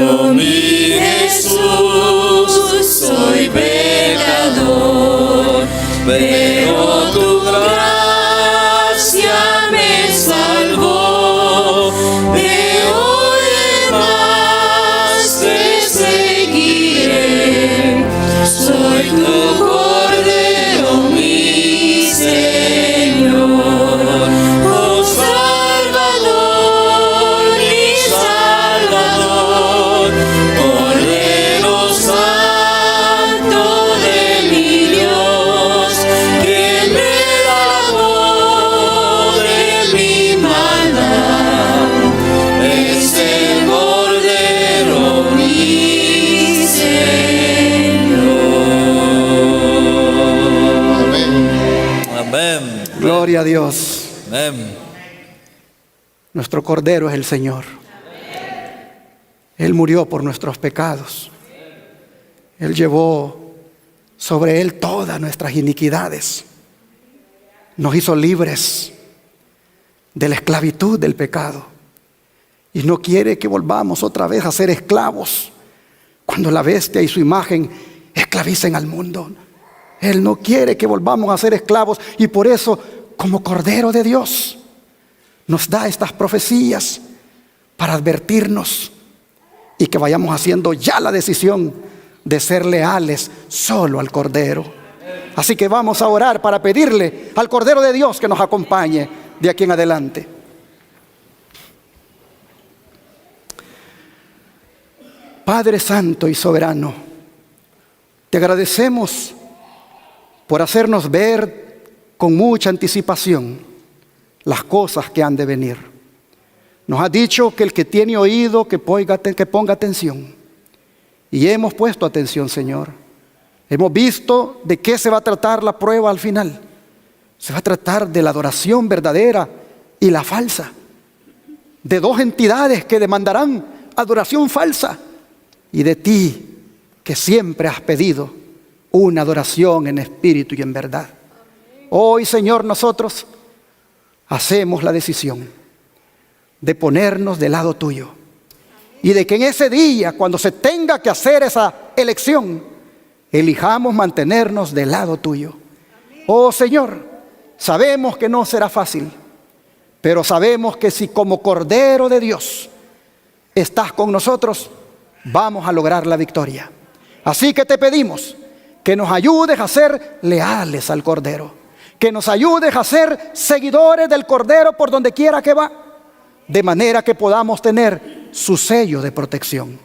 Oh mi Jesús, soy pecador, pero tu gracia me salvó. De hoy en más te seguiré. Soy tu Cordero, mi Señor. Oh Salvador, mi Salvador, Cordero Santo de mi Dios, que me lavó de mi maldad. Es el Cordero, mi Señor. Amén. Gloria a Dios. Amén. Nuestro Cordero es el Señor. Él murió por nuestros pecados. Él llevó sobre Él todas nuestras iniquidades. Nos hizo libres de la esclavitud del pecado. Y no quiere que volvamos otra vez a ser esclavos cuando la bestia y su imagen esclavicen al mundo. Él no quiere que volvamos a ser esclavos, y por eso, como Cordero de Dios, nos da estas profecías para advertirnos y que vayamos haciendo ya la decisión de ser leales solo al Cordero. Así que vamos a orar para pedirle al Cordero de Dios que nos acompañe de aquí en adelante. Padre Santo y Soberano, te agradecemos por hacernos ver con mucha anticipación las cosas que han de venir. Nos has dicho que el que tiene oído que ponga atención. Y hemos puesto atención, Señor. Hemos visto de qué se va a tratar la prueba al final. Se va a tratar de la adoración verdadera y la falsa. De dos entidades que demandarán adoración falsa. Y de ti, que siempre has pedido una adoración en espíritu y en verdad. Hoy, Señor, nosotros hacemos la decisión de ponernos del lado tuyo. Y de que en ese día, cuando se tenga que hacer esa elección, elijamos mantenernos del lado tuyo. Oh Señor, sabemos que no será fácil, pero sabemos que si como Cordero de Dios estás con nosotros, vamos a lograr la victoria. Así que te pedimos que nos ayudes a ser leales al Cordero, que nos ayudes a ser seguidores del Cordero por donde quiera que va, de manera que podamos tener su sello de protección.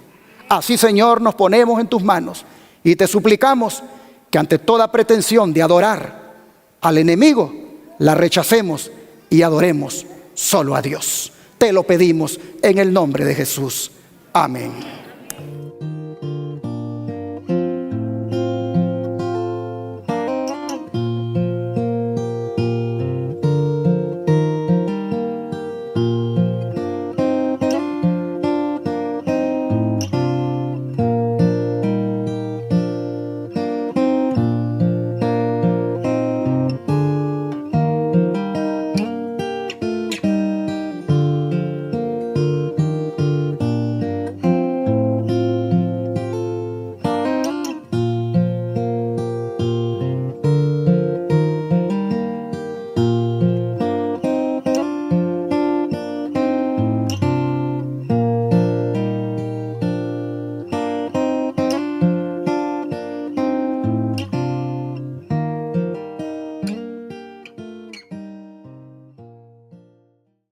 Así, Señor, nos ponemos en tus manos y te suplicamos que ante toda pretensión de adorar al enemigo, la rechacemos y adoremos solo a Dios. Te lo pedimos en el nombre de Jesús. Amén.